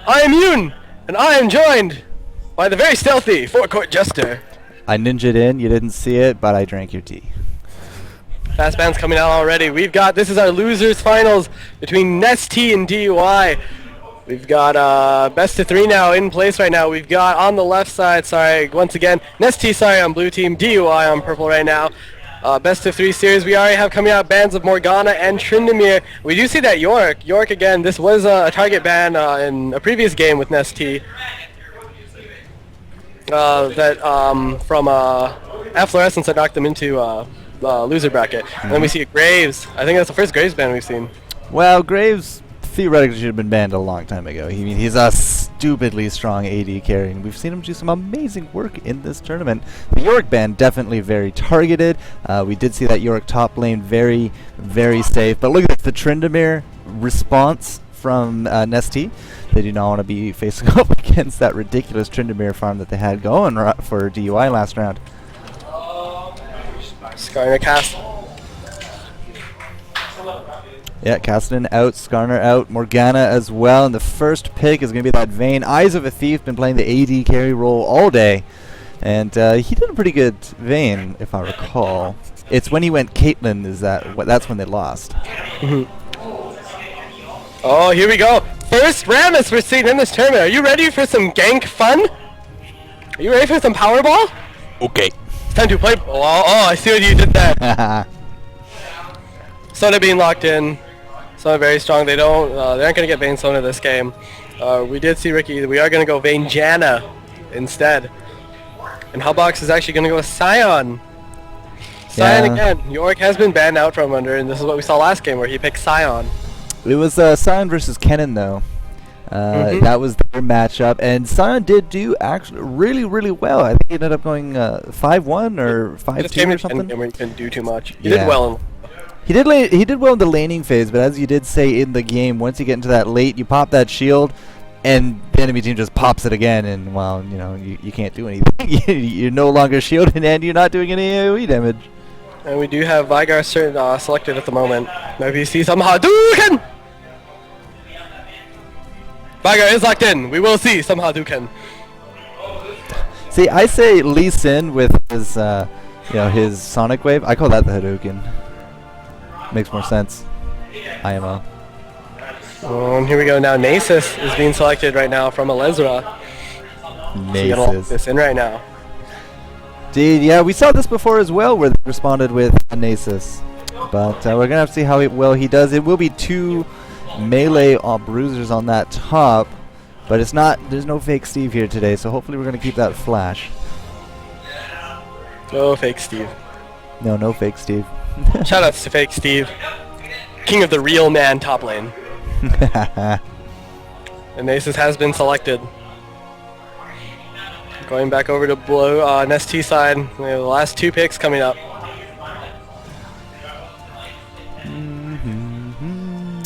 I am Yuhn, and I am joined by the very stealthy FourCourtJester. I ninja'd in, you didn't see it, but I drank your tea. Fast band's coming out already. This is our losers finals between NesTea and DUI. We've got best of 3 now in place right now. We've got on the left side, once again, NesTea, on blue team, DUI on purple right now. Best of 3 series, we already have coming out bands of Morgana and Tryndamere. We do see that York again, this was a target ban in a previous game with NesTea. From Efflorescence that knocked them into loser bracket. And then we see Graves. I think that's the first Graves ban we've seen. Well, Graves theoretically should have been banned a long time ago. He's a stupidly strong AD carry, and we've seen him do some amazing work in this tournament. The York ban definitely very targeted. We did see that York top lane very, very safe. But look at the Tryndamere response from NesTea. They do not want to be facing up against that ridiculous Tryndamere farm that they had going for DUI last round. Skarner cast. Yeah, Cassidy out, Skarner out, Morgana as well, and the first pick is going to be that Vayne. Eyes of a Thief, been playing the AD carry role all day, and he did a pretty good Vayne, if I recall. It's when he went Caitlyn, that's when they lost. Oh, here we go. First Rammus we're seeing in this tournament. Are you ready for some gank fun? Are you ready for some Powerball? Okay. It's time to play. Oh, I see what you did there. Sona being locked in. Sona very strong. They aren't going to get Vayne Sona this game. We did see Ricky. We are going to go Vayne Janna instead. And Hubbox is actually going to go with Sion. Sion again. York has been banned out from under, and this is what we saw last game where he picked Sion. It was Sion versus Kennen though. That was their matchup, and Sion did do actually really, really well. I think he ended up going 5-1 or 5-2 or something. He couldn't do too much. He did well. He did well in the laning phase, but as you did say in the game, once you get into that late, you pop that shield, and the enemy team just pops it again, and well, you can't do anything. You're no longer shielded, and you're not doing any AoE damage. And we do have Vigar selected at the moment. Now if you see some Hadouken! Vigar is locked in. We will see some Hadouken. See, I say Lee Sin with his, his Sonic Wave. I call that the Hadouken. Makes more sense. IMO. Here we go now. Nasus is being selected right now from Alezra. Nasus. So lock this in right now. Indeed, yeah, we saw this before as well, where they responded with a Nasus. But we're going to have to see how well he does. It will be 2 melee bruisers on that top, but there's no fake Steve here today, so hopefully we're going to keep that flash. No fake Steve. No fake Steve. Shoutouts to fake Steve. King of the real man top lane. And Nasus has been selected. Going back over to blue, NesTea side, we have the last 2 picks coming up.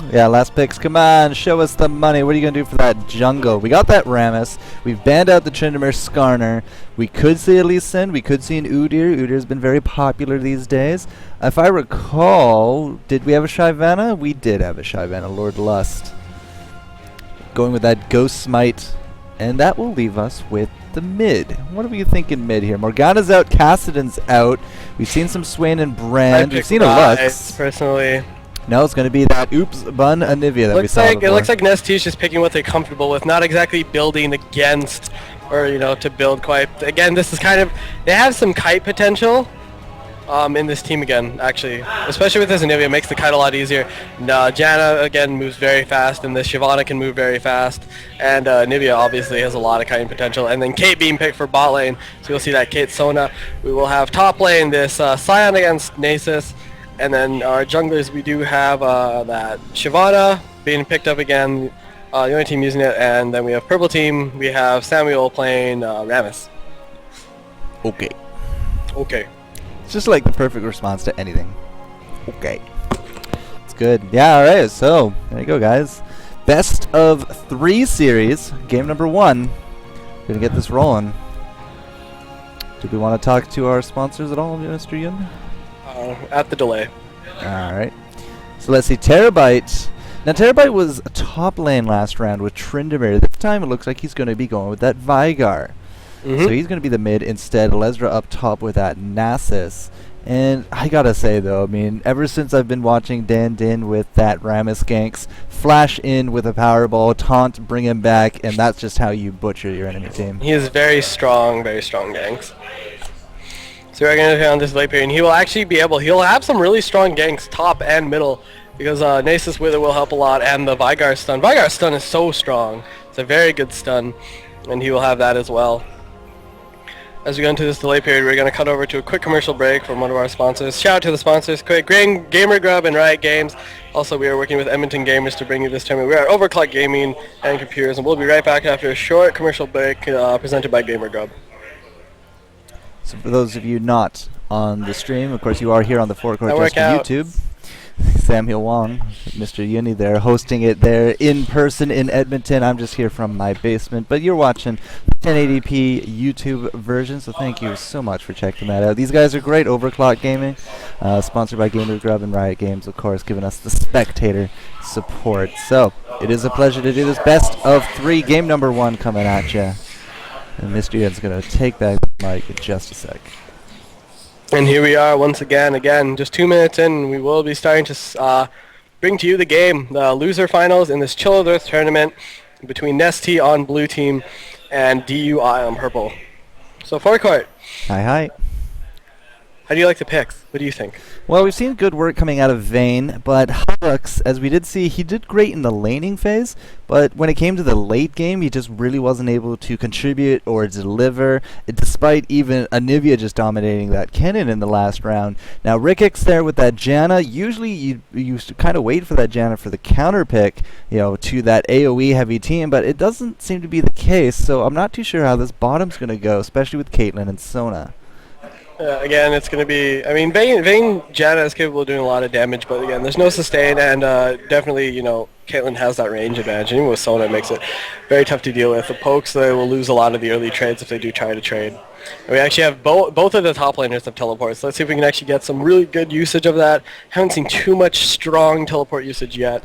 Yeah, last picks. Come on, show us the money. What are you going to do for that jungle? We got that Rammus. We've banned out the Tryndamere Skarner. We could see a Lee Sin. We could see an Udyr. Udyr's been very popular these days. If I recall, did we have a Shyvana? We did have a Shyvana, Lord Lust. Going with that Ghost Smite. And that will leave us with the mid. What are we thinking mid here? Morgana's out. Cassidon's out. We've seen some Swain and Brand. We've seen a Lux. Personally. No, it's going to be that Oops Bun Anivia that we saw before. It looks like NesTea's just picking what they're comfortable with, not exactly building against or, to build quite. Again, this is they have some kite potential in this team again, actually. Especially with this Anivia, it makes the kite a lot easier. Janna, again, moves very fast, and this Shyvana can move very fast. And Anivia obviously has a lot of kiting potential. And then Kate being picked for bot lane, so you'll see that Kate Sona. We will have top lane this Sion against Nasus. And then our junglers, we do have that Shyvana being picked up again, the only team using it, and then we have purple team, we have Samuel playing Rammus. Okay. It's just like the perfect response to anything. Okay. It's good. Yeah, alright, so there you go, guys. Best of 3 series, game number 1. Gonna get this rolling. Do we want to talk to our sponsors at all, Mr. Yuhn? At the delay. Alright. So let's see. Terabyte Now, Terabyte was top lane last round with Tryndamere. This time it looks like he's going to be going with that Vigar. So he's going to be the mid instead. Lesra up top with that Nasus. And I gotta say though, I mean, ever since I've been watching Dan Din with that Rammus ganks, flash in with a powerball, taunt, bring him back, and that's just how you butcher your enemy team. He is very strong ganks. So we're going to on this late period, and he will actually be able, he'll have some really strong ganks top and middle, because Nasus Wither will help a lot, and the Vigar stun. Vigar stun is so strong. It's a very good stun, and he will have that as well. As we go into this delay period, we're going to cut over to a quick commercial break from one of our sponsors. Shout out to the sponsors, quick, Gamer Grub and Riot Games. Also, we are working with Edmonton Gamers to bring you this tournament. We are OverKlocked Gaming and Computers, and we'll be right back after a short commercial break presented by Gamer Grub. So for those of you not on the stream, of course you are here on the FourCourtJester YouTube. Samuel Wong, Mr. Yuhn there, hosting it there in person in Edmonton. I'm just here from my basement, but you're watching the 1080p YouTube version, so thank you so much for checking that out. These guys are great, OverKlocked Gaming, sponsored by Gamer Grub and Riot Games, of course, giving us the spectator support. So, it is a pleasure to do this best of 3, game number 1 coming at you. And Mr. Yuhn's going to take back the mic in just a sec. And here we are once again, just 2 minutes in, we will be starting to bring to you the game, the loser finals in this Chill of the Earth tournament between NesTea on blue team and DUI on purple. So FourCourt. Hi. How do you like the picks? What do you think? Well, we've seen good work coming out of Vayne, but Hux, as we did see, he did great in the laning phase, but when it came to the late game, he just really wasn't able to contribute or deliver, despite even Anivia just dominating that Kennen in the last round. Now, Rickix there with that Janna, usually you used to kind of wait for that Janna for the counter pick, you know, to that AoE heavy team, but it doesn't seem to be the case, so I'm not too sure how this bottom's going to go, especially with Caitlyn and Sona. Again, it's going to be, I mean, Vayne Janna is capable of doing a lot of damage, but again, there's no sustain, and definitely, you know, Caitlyn has that range advantage, and even with Sona, it makes it very tough to deal with. The pokes, they will lose a lot of the early trades if they do try to trade. And we actually have both of the top laners have teleports, so let's see if we can actually get some really good usage of that. Haven't seen too much strong teleport usage yet.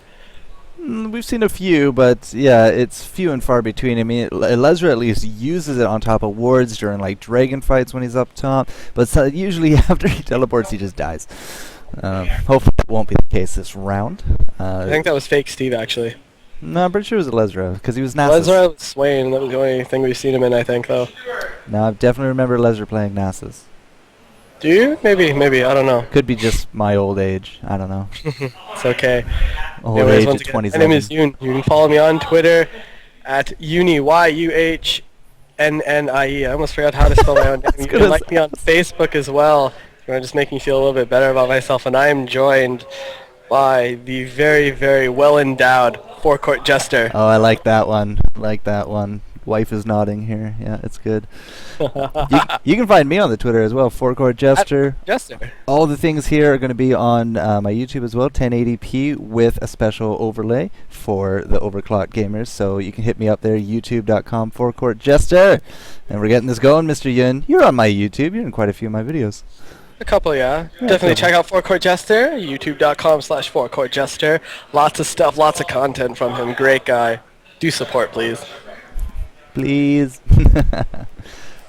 We've seen a few, but yeah, it's few and far between. I mean, Lesra at least uses it on top of wards during like dragon fights when he's up top, but usually after he teleports, he just dies. Hopefully that won't be the case this round. I think that was fake Steve, actually. No, I'm pretty sure it was Lesra, because he was Nasus. Lesra was Swain, that was the only thing we've seen him in, I think, though. No, I definitely remember Lesra playing Nasus. Do you? Maybe, I don't know. Could be just my old age. I don't know. It's okay. Old age at 27. My name is Yuhn. You can follow me on Twitter at Yuhnie, Yuhnnie. I almost forgot how to spell my own name. You can like me on Facebook as well. You want to just make me feel a little bit better about myself. And I am joined by the very, very well-endowed FourCourtJester. Oh, I like that one. Wife is nodding here. Yeah, it's good. You can find me on the Twitter as well, FourCourtJester. Jester. All the things here are going to be on my YouTube as well, 1080p with a special overlay for the OverKlocked gamers. So you can hit me up there, youtube.com FourCourtJester. And we're getting this going, Mr. Yuhn. You're on my YouTube. You're in quite a few of my videos. A couple, yeah. Definitely check out FourCourtJester, youtube.com/FourCourtJester. Lots of stuff, lots of content from him. Great guy. Do support, please. Please.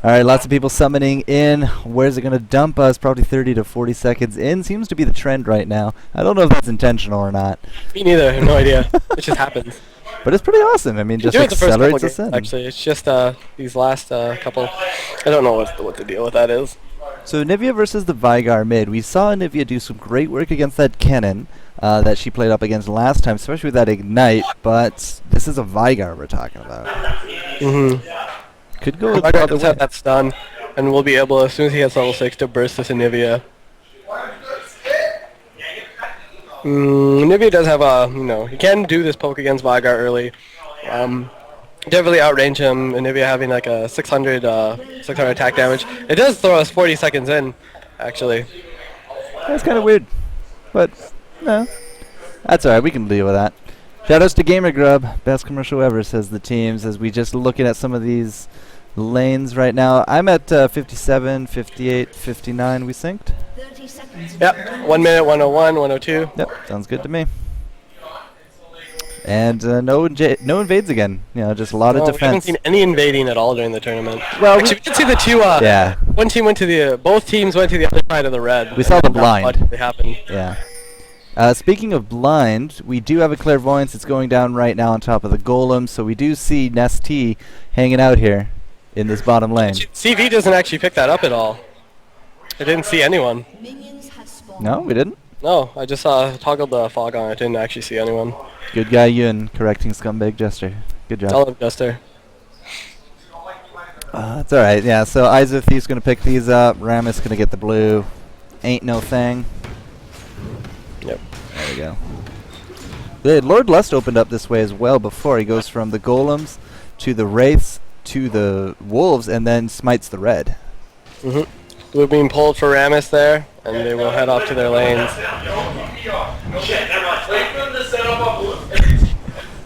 Alright, lots of people summoning in. Where's it going to dump us? Probably 30 to 40 seconds in. Seems to be the trend right now. I don't know if that's intentional or not. Me neither. I have no idea. It just happens. But it's pretty awesome. I mean, just accelerates us in. Actually, it's just these last couple. I don't know what the deal with that is. So Anivia versus the Vigar mid. We saw Anivia do some great work against that Kennen that she played up against last time, especially with that Ignite, but this is a Vigar we're talking about. Could go Vigar does have that stun, and we'll be able, as soon as he hits level 6, to burst this Anivia. Anivia does have a, he can do this poke against Vigar early. Definitely outrange him, Anivia having like a 600 attack damage. It does throw us 40 seconds in, actually. That's kind of weird, but no, that's alright, we can deal with that. Shoutouts to Gamer Grub, best commercial ever, says the teams, as we just looking at some of these lanes right now. I'm at 57, 58, 59, we synced? 30 seconds. Yep, 1 minute, 101, 102. Yep, sounds good to me. And no invades again. You know, just a lot of We haven't defense. seen any invading at all during the tournament. Well, actually, we did see the two. yeah. One team went to the. Both teams went to the other side of the red. We saw the blind. What happened? Yeah. Speaking of blind, we do have a clairvoyance. It's going down right now on top of the golem, so we do see NesTea hanging out here in this bottom lane. CV doesn't actually pick that up at all. I didn't see anyone. No, we didn't. No, I just toggled the fog on. I didn't actually see anyone. Good guy Yuhn correcting scumbag Jester. Good job. Tell him, Jester. It's alright, yeah, so Eyes of Thief's gonna pick these up. Ramus gonna get the blue. Ain't no thing. Yep. There we go. The Lord Lust opened up this way as well before. He goes from the golems to the wraiths to the wolves and then smites the red. Blue being pulled for Ramus there, and they will head off to their lanes.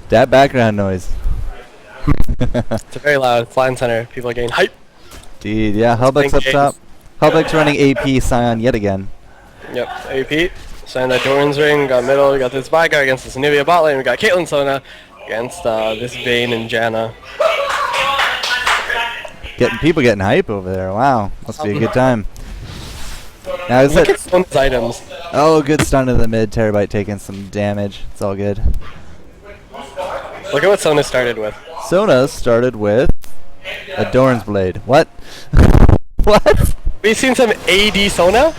That background noise. It's very loud. Flying center. People are getting hype. Indeed, yeah. Hubbuck's up top. Hubbuck's running AP Scion yet again. Yep. AP. Sign that Doran's ring. Got middle. We got this Vigar against this Anivia bot lane. We got Caitlyn Sona against this Vayne and Janna. People getting hype over there. Wow, must be a good time. Now is Look it? at Sona's items. Oh, good stun to the mid. Terabyte taking some damage. It's all good. Look at what Sona started with. Sona started with a Doran's blade. What? What? We've seen some AD Sona.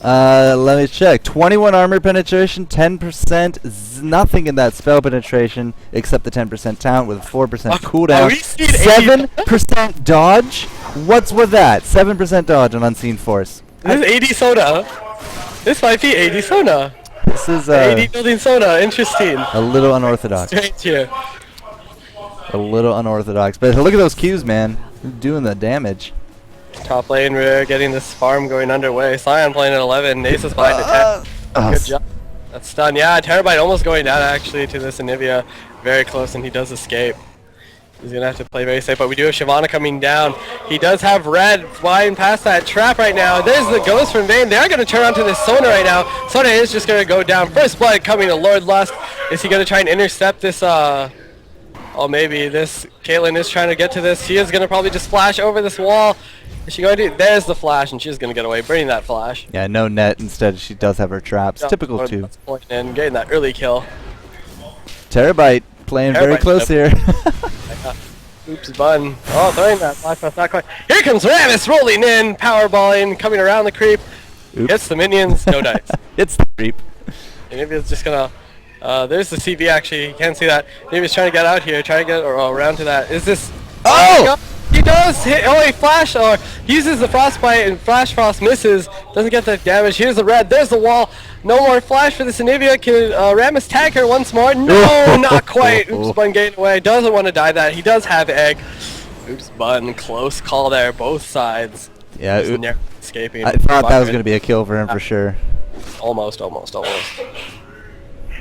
Let me check. 21 armor penetration, 10%, nothing in that spell penetration except the 10% talent with a 4% cooldown. We've seen AD 7% dodge? What's with that? 7% dodge on Unseen Force. This is AD Sona. This might be AD Sona. This is AD building Sona. Interesting. a little unorthodox. Strange here. A little unorthodox. But look at those Qs, man. They're doing the damage. Top lane, we're getting this farm going underway. Scion playing at 11. Nasus behind at 10. Good job. That's stun. Yeah, Terabyte almost going down actually to this Anivia. Very close, and he does escape. He's going to have to play very safe, but we do have Shyvana coming down. He does have red flying past that trap right now. There's the ghost from Vayne. They're going to turn onto this Sona right now. Sona is just going to go down. First blood coming to Lord Lust. Is he going to try and intercept this, oh, maybe this Caitlyn is trying to get to this. She is going to probably just flash over this wall. Is she going to do? There's the flash, and she's going to get away, bringing that flash. Yeah, no net. Instead, she does have her traps. Yeah, Typical Lord too. Lust pulling in, getting that early kill. Terabyte playing very Terabyte, close here. Oops, button. Oh, throwing that flash, but not quite. Here comes Ramus rolling in, powerballing, coming around the creep. Oops. Hits the minions, no dice. It's the creep. And maybe it's just gonna. There's the CV actually. You can't see that. Maybe he's trying to get out here, trying to get around to that. Is this? Oh! My God. He does hit. Oh, he flash or uses the frostbite and flash frost misses. Doesn't get that damage. Here's the red. There's the wall. No more flash for this Anivia. Can Ramus tag her once more? No, not quite. Oops, Bun getting away. Doesn't want to die that. He does have egg. Oops, Bun. Close call there. Both sides. Yeah, Just narrowly escaping. I thought that was going to be a kill for him for sure. Almost.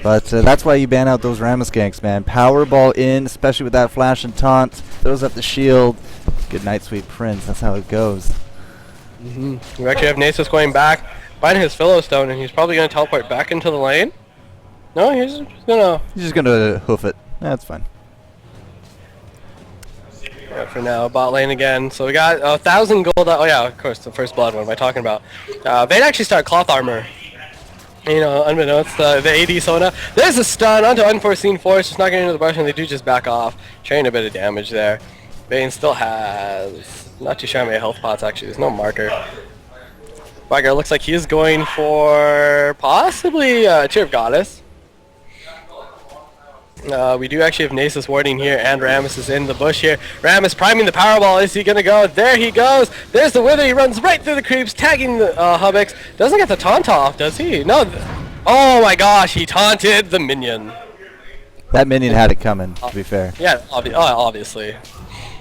But that's why you ban out those Ramus ganks, man. Powerball in, especially with that flash and taunt. Throws up the shield. Good night, sweet prince. That's how it goes. We actually have Nasus going back, finding his Philostone, and he's probably going to teleport back into the lane. No, he's just going to hoof it. That's fine. Yeah, for now, bot lane again. So we got 1,000 gold. Oh yeah, of course, the first blood. What am I talking about? They'd actually start cloth armor. You know, unbeknownst, the AD Sona. There's a stun onto Unforeseen Force, just not getting into the brush, and they do just back off. Trading a bit of damage there. Vayne still has... Not too sure how many health pots, actually. There's no marker. Vigar looks like he's going for possibly Tear of Goddess. We do actually have Nasus warding here, and Ramus is in the bush here. Ramus priming the Powerball. Is he going to go? There he goes. There's the Wither. He runs right through the creeps, tagging the Hubbox. Doesn't get the taunt off, does he? No. Oh my gosh, he taunted the minion. That minion had it coming, to be fair. Yeah, obviously.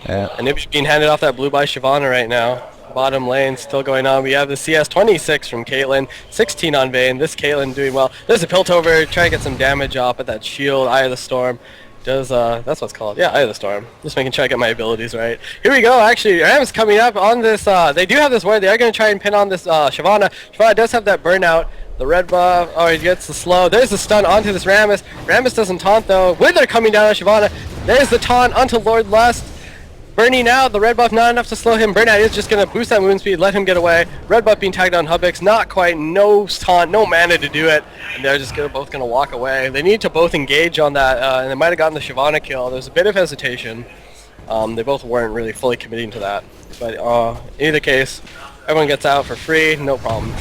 Yeah. And it's being handed off that blue by Shyvana right now. Bottom lane still going on. We have the CS 26 from Caitlyn, 16 on Vayne. This Caitlyn doing well. There's a Piltover, trying to get some damage off at that shield. Eye of the Storm. That's what it's called. Yeah, Eye of the Storm. Just making sure I get my abilities right. Here we go, actually. Ram's coming up on this. They do have this ward. They are going to try and pin on this Shyvana. Shyvana does have that burnout. The red buff, oh, he gets the slow. There's the stun onto this Rammus. Rammus doesn't taunt though. Wither coming down on Shyvana. There's the taunt onto Lord Lust. Burning out, the red buff not enough to slow him. Burnout is just going to boost that movement speed, let him get away. Red buff being tagged on Hubix, not quite, no taunt, no mana to do it. And they're just both going to walk away. They need to both engage on that, and they might have gotten the Shyvana kill. There's a bit of hesitation. They both weren't really fully committing to that. But in either case, everyone gets out for free, no problem.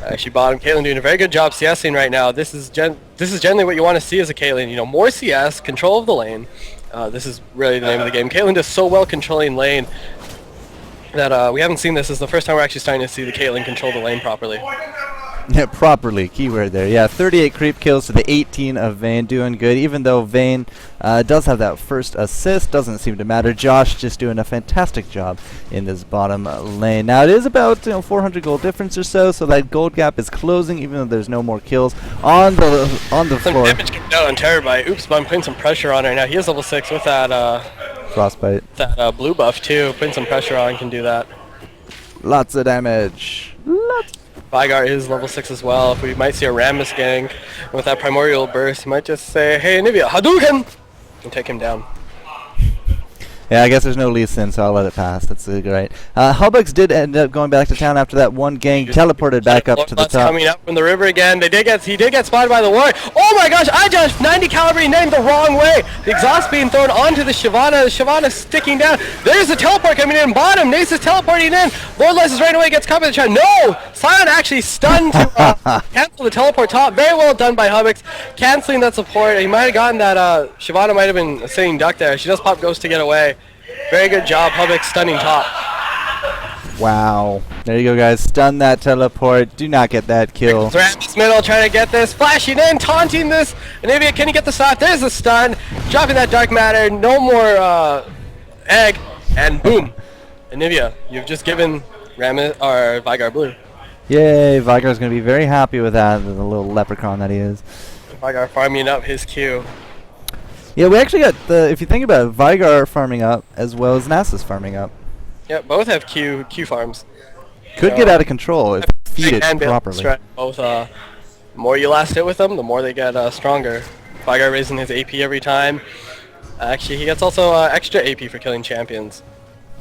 Actually, bottom, Caitlyn doing a very good job CSing right now. This is generally what you want to see as a Caitlyn. You know, more CS, control of the lane. This is really the name of the game. Caitlyn does so well controlling lane that we haven't seen this. This is the first time we're actually starting to see the Caitlyn control the lane properly. Yeah, properly, keyword there. Yeah, 38 creep kills to the 18 of Vayne, doing good. Even though Vayne does have that first assist, doesn't seem to matter. Josh just doing a fantastic job in this bottom lane. Now it is about 400 gold difference or so, so that gold gap is closing, even though there's no more kills on the Some floor. damage came down on Terabyte. Oops, but I'm putting some pressure on right now. He is level 6 with that Frostbite. that blue buff too. Putting some pressure on can do that. Lots of damage. Lots. Vygar is level 6 as well. If we might see a Rammus gank with that Primordial Burst, he might just say, hey Anivia, Hadouken! And take him down. Yeah, I guess there's no Lee Sin, so I'll let it pass. That's great. Hubix did end up going back to town after that one gang teleported back up to the top. Coming up from the river again. He did get spotted by the ward. Oh my gosh, I just 90 caliber named the wrong way. The exhaust being thrown onto the Shyvana. The Shyvana sticking down. There's the teleport coming in bottom. Nace is teleporting in. Lord Less is right away, gets caught by the trap. No! Sion actually stunned to cancel the teleport top. Very well done by Hubix. Canceling that support. He might have gotten that Shyvana might have been sitting duck there. She does pop Ghost to get away. Very good job, Hubix stunning top. Wow. There you go, guys. Stun that teleport. Do not get that kill. Rammus middle, trying to get this. Flashing in, taunting this. Anivia, can he get the stop? There's the stun. Dropping that dark matter. No more egg. And boom. Anivia, you've just given Rammus or Vygar blue. Yay, Vygar's going to be very happy with that, the little leprechaun that he is. Vygar farming up his Q. Yeah, we actually got the, if you think about it, Vygar farming up as well as Nasus farming up. Yeah, both have Q farms. Could get out of control if you feed it properly. Both, the more you last hit with them, the more they get stronger. Vygar raising his AP every time. Actually, he gets also extra AP for killing champions.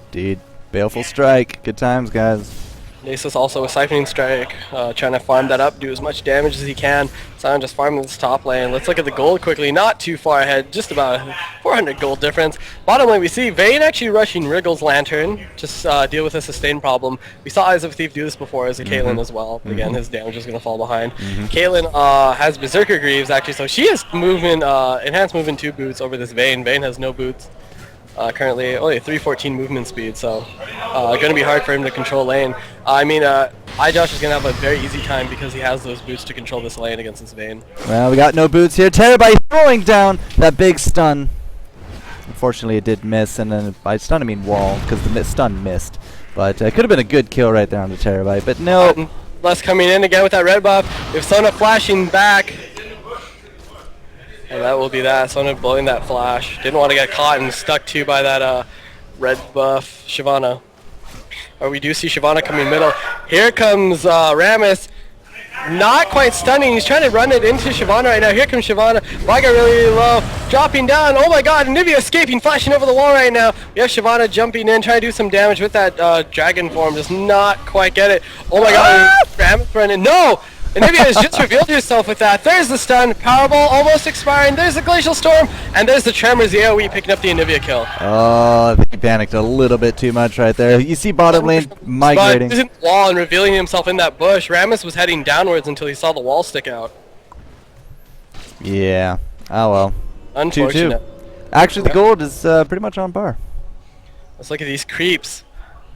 Indeed. Baleful Strike. Good times, guys. Nasus also a Siphoning Strike, trying to farm that up, do as much damage as he can. Sion just farming this top lane. Let's look at the gold quickly. Not too far ahead, just about 400 gold difference. Bottom lane we see Vayne actually rushing Wriggle's Lantern, just deal with a sustained problem. We saw Eyes of a Thief do this before as a Caitlyn as well. But again, his damage is going to fall behind. Caitlyn has Berserker Greaves actually, so she has movement, enhanced movement 2 boots over this Vayne. Vayne has no boots. Currently only 314 movement speed, so going to be hard for him to control lane. I mean, iJosh is going to have a very easy time because he has those boots to control this lane against this Vayne. Well, we got no boots here. Terabyte throwing down that big stun. Unfortunately, it did miss, and then by stun I mean wall, because the stun missed. But it could have been a good kill right there on the Terabyte, but no. Les coming in again with that red buff. If Sona flashing back. And that will be that. Sona blowing that flash. Didn't want to get caught and stuck to by that red buff Shyvana. Or we do see Shyvana coming middle. Here comes Rammus. Not quite stunning. He's trying to run it into Shyvana right now. Here comes Shyvana. Vygar really low. Dropping down. Oh my god. Anivia escaping. Flashing over the wall right now. We have Shyvana jumping in. Trying to do some damage with that dragon form. Does not quite get it. Oh my god. Rammus running. No! Anivia has just revealed herself with that. There's the stun. Powerball almost expiring. There's the Glacial Storm. And there's the Tremors, the AoE picking up the Anivia kill. Oh, they panicked a little bit too much right there. You see bottom lane migrating. But using the wall and revealing himself in that bush. Rammus was heading downwards until he saw the wall stick out. Yeah. Oh well. Unfortunate. 2-2. Actually, the gold is pretty much on par. Let's look at these creeps.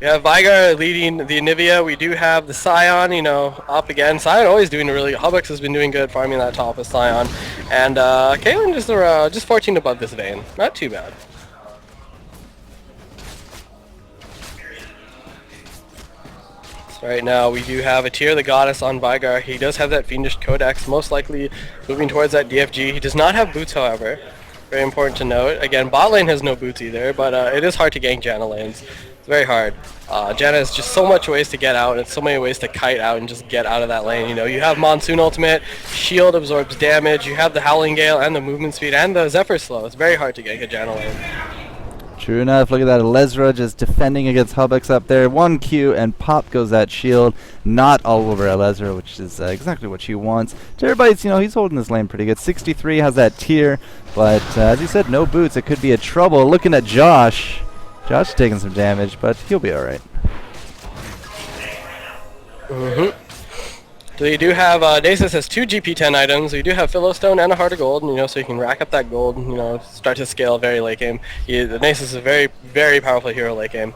We have Vygar leading the Anivia. We do have the Sion, you know, up again. Sion always doing really good. Hubix has been doing good farming that top with Sion. And Caitlyn just 14 above this Vayne. Not too bad. So right now we do have a Tear of the Goddess on Vygar. He does have that Fiendish Codex, most likely moving towards that DFG. He does not have boots, however. Very important to note. Again, bot lane has no boots either, but it is hard to gank Janna lanes. It's very hard. Janna has just so much ways to get out, and so many ways to kite out and just get out of that lane. You know, you have Monsoon ultimate, shield absorbs damage, you have the Howling Gale and the movement speed and the Zephyr Slow. It's very hard to gank a Janna lane. True enough. Look at that. Lesra just defending against Hubbox up there. 1Q and pop goes that shield. Not all over Lesra, which is exactly what she wants. Terabytes, you know, he's holding this lane pretty good. 63 has that tier, but as you said, no boots. It could be a trouble. Looking at Josh. Josh taking some damage, but he'll be all right. So you do have, Nasus has 2 GP10 items, you do have Philostone and a Heart of Gold, you know, so you can rack up that gold, you know, start to scale very late game. The Nasus is a very, very powerful hero late game.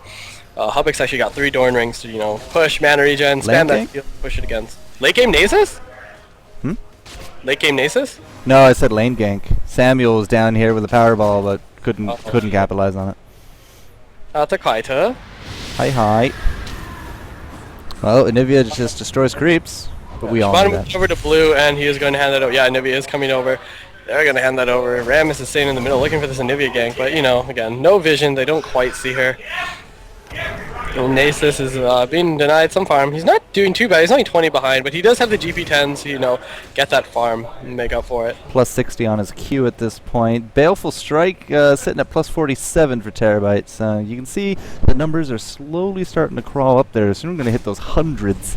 Hubbox actually got 3 Dorn Rings to, you know, push, mana regen, spam that field, push it against. Late game Nasus? Late game Nasus? No, I said lane gank. Samuel was down here with a Powerball, but couldn't capitalize on it. To Kaita. Hi. Well, Anivia just destroys creeps. But we all know that. Over to blue, and he is going to hand that over. Yeah, Anivia is coming over. They're going to hand that over. Rammus is staying in the middle looking for this Anivia gank, but, you know, again, no vision. They don't quite see her. And Nasus is being denied some farm. He's not doing too bad. He's only 20 behind, but he does have the GP10s to, you know, get that farm and make up for it. Plus 60 on his Q at this point. Baleful Strike sitting at plus 47 for Terabytes. You can see the numbers are slowly starting to crawl up there. Soon we're going to hit those hundreds.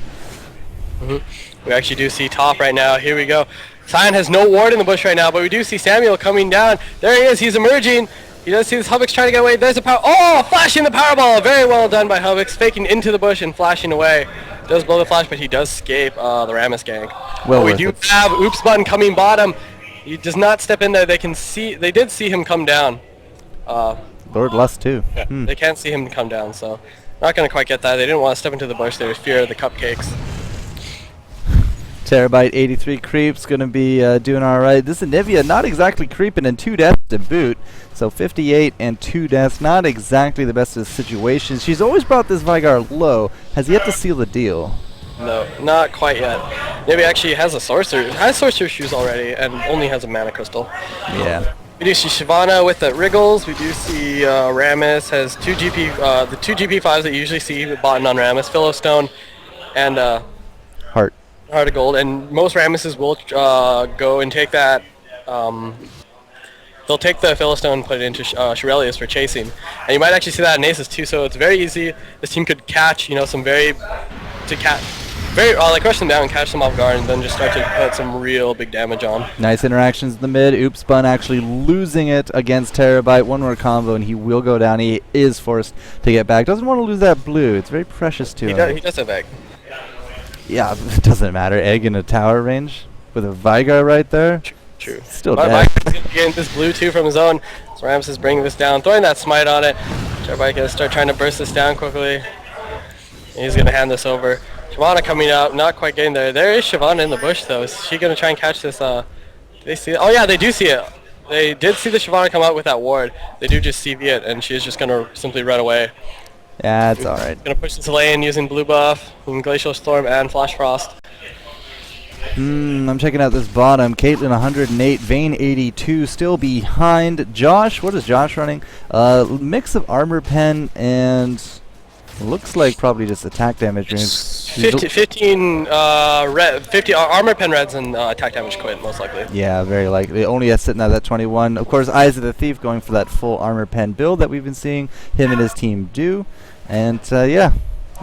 We actually do see top right now. Here we go. Sion has no ward in the bush right now, but we do see Samuel coming down. There he is. He's emerging. He does see this Hubbox trying to get away. There's a power. Oh, flashing the Powerball. Very well done by Hubbox. Faking into the bush and flashing away. Does blow the flash, but he does escape the Rammus gank. Well, we do have Oops Button coming bottom. He does not step in there. They can see. They did see him come down. Lord Lust too. Yeah, they can't see him come down, so not going to quite get that. They didn't want to step into the bush. They fear the cupcakes. Terabyte 83 creeps going to be doing all right. This Anivia not exactly creeping, and 2 deaths to boot. So 58 and 2 deaths, not exactly the best of situations. She's always brought this Vigar low. Has yet to seal the deal. No, not quite yet. Anivia actually has a sorcerer, shoes already, and only has a mana crystal. Yeah. We do see Shyvana with the Wriggles. We do see Rammus has 2 GP, the 2 GP5s that you usually see bought on Rammus, Philostone, and Heart of Gold. And most Rammuses will go and take that. They'll take the Philostone and put it into Shurelius for chasing. And you might actually see that in Nasus too, so it's very easy. This team could catch, you know, like rush them down and catch them off guard and then just start to put some real big damage on. Nice interactions in the mid. Oops Bun actually losing it against Terabyte. One more combo and he will go down. He is forced to get back. Doesn't want to lose that blue. It's very precious to him. He does have egg. Yeah, it doesn't matter. Egg in a tower range with a Vigar right there. True. Still dead. Vigar's going to get this blue too from his own. So Rammus is bringing this down, throwing that smite on it. Terabyte going to start trying to burst this down quickly. He's going to hand this over. Shyvana coming up, not quite getting there. There is Shyvana in the bush though. Is she going to try and catch this? They see it? Oh yeah, they do see it. They did see the Shyvana come out with that ward. They do just CV it, and she's just going to simply run away. Yeah, it's alright. Going to push this lane using blue buff, and Glacial Storm, and Flash Frost. I'm checking out this bottom. Caitlyn 108, Vayne 82, still behind. Josh, what is Josh running? Mix of armor pen and looks like probably just attack damage. 15 armor pen reds and attack damage quit, most likely. Yeah, very likely. Only sitting at that 21. Of course, Eyes of the Thief going for that full armor pen build that we've been seeing him and his team do. And yeah,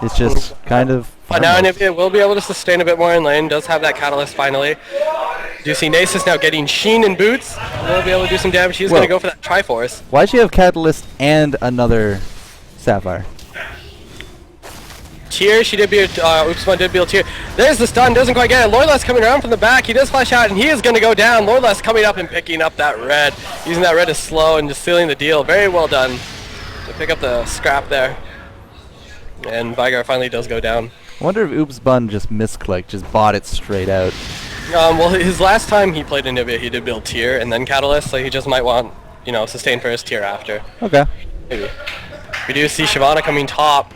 it's just kind of... But now Anivia will be able to sustain a bit more in lane. Does have that catalyst finally. Do you see Nasus now getting Sheen and boots? Will be able to do some damage. He's going to go for that Triforce. Why'd you have catalyst and another Sapphire? Tier, she did be Oopsman did build tier. There's the stun, doesn't quite get it. Lordless coming around from the back. He does flash out and he is going to go down. Lordless coming up and picking up that red. Using that red as slow and just sealing the deal. Very well done to pick up the scrap there. And Vigar finally does go down. I wonder if Oops Bun just misclicked, just bought it straight out. Well, his last time he played Anivia, he did build tier and then catalyst, so he just might want, you know, sustain first, tier after. Okay. Maybe. We do see Shyvana coming top.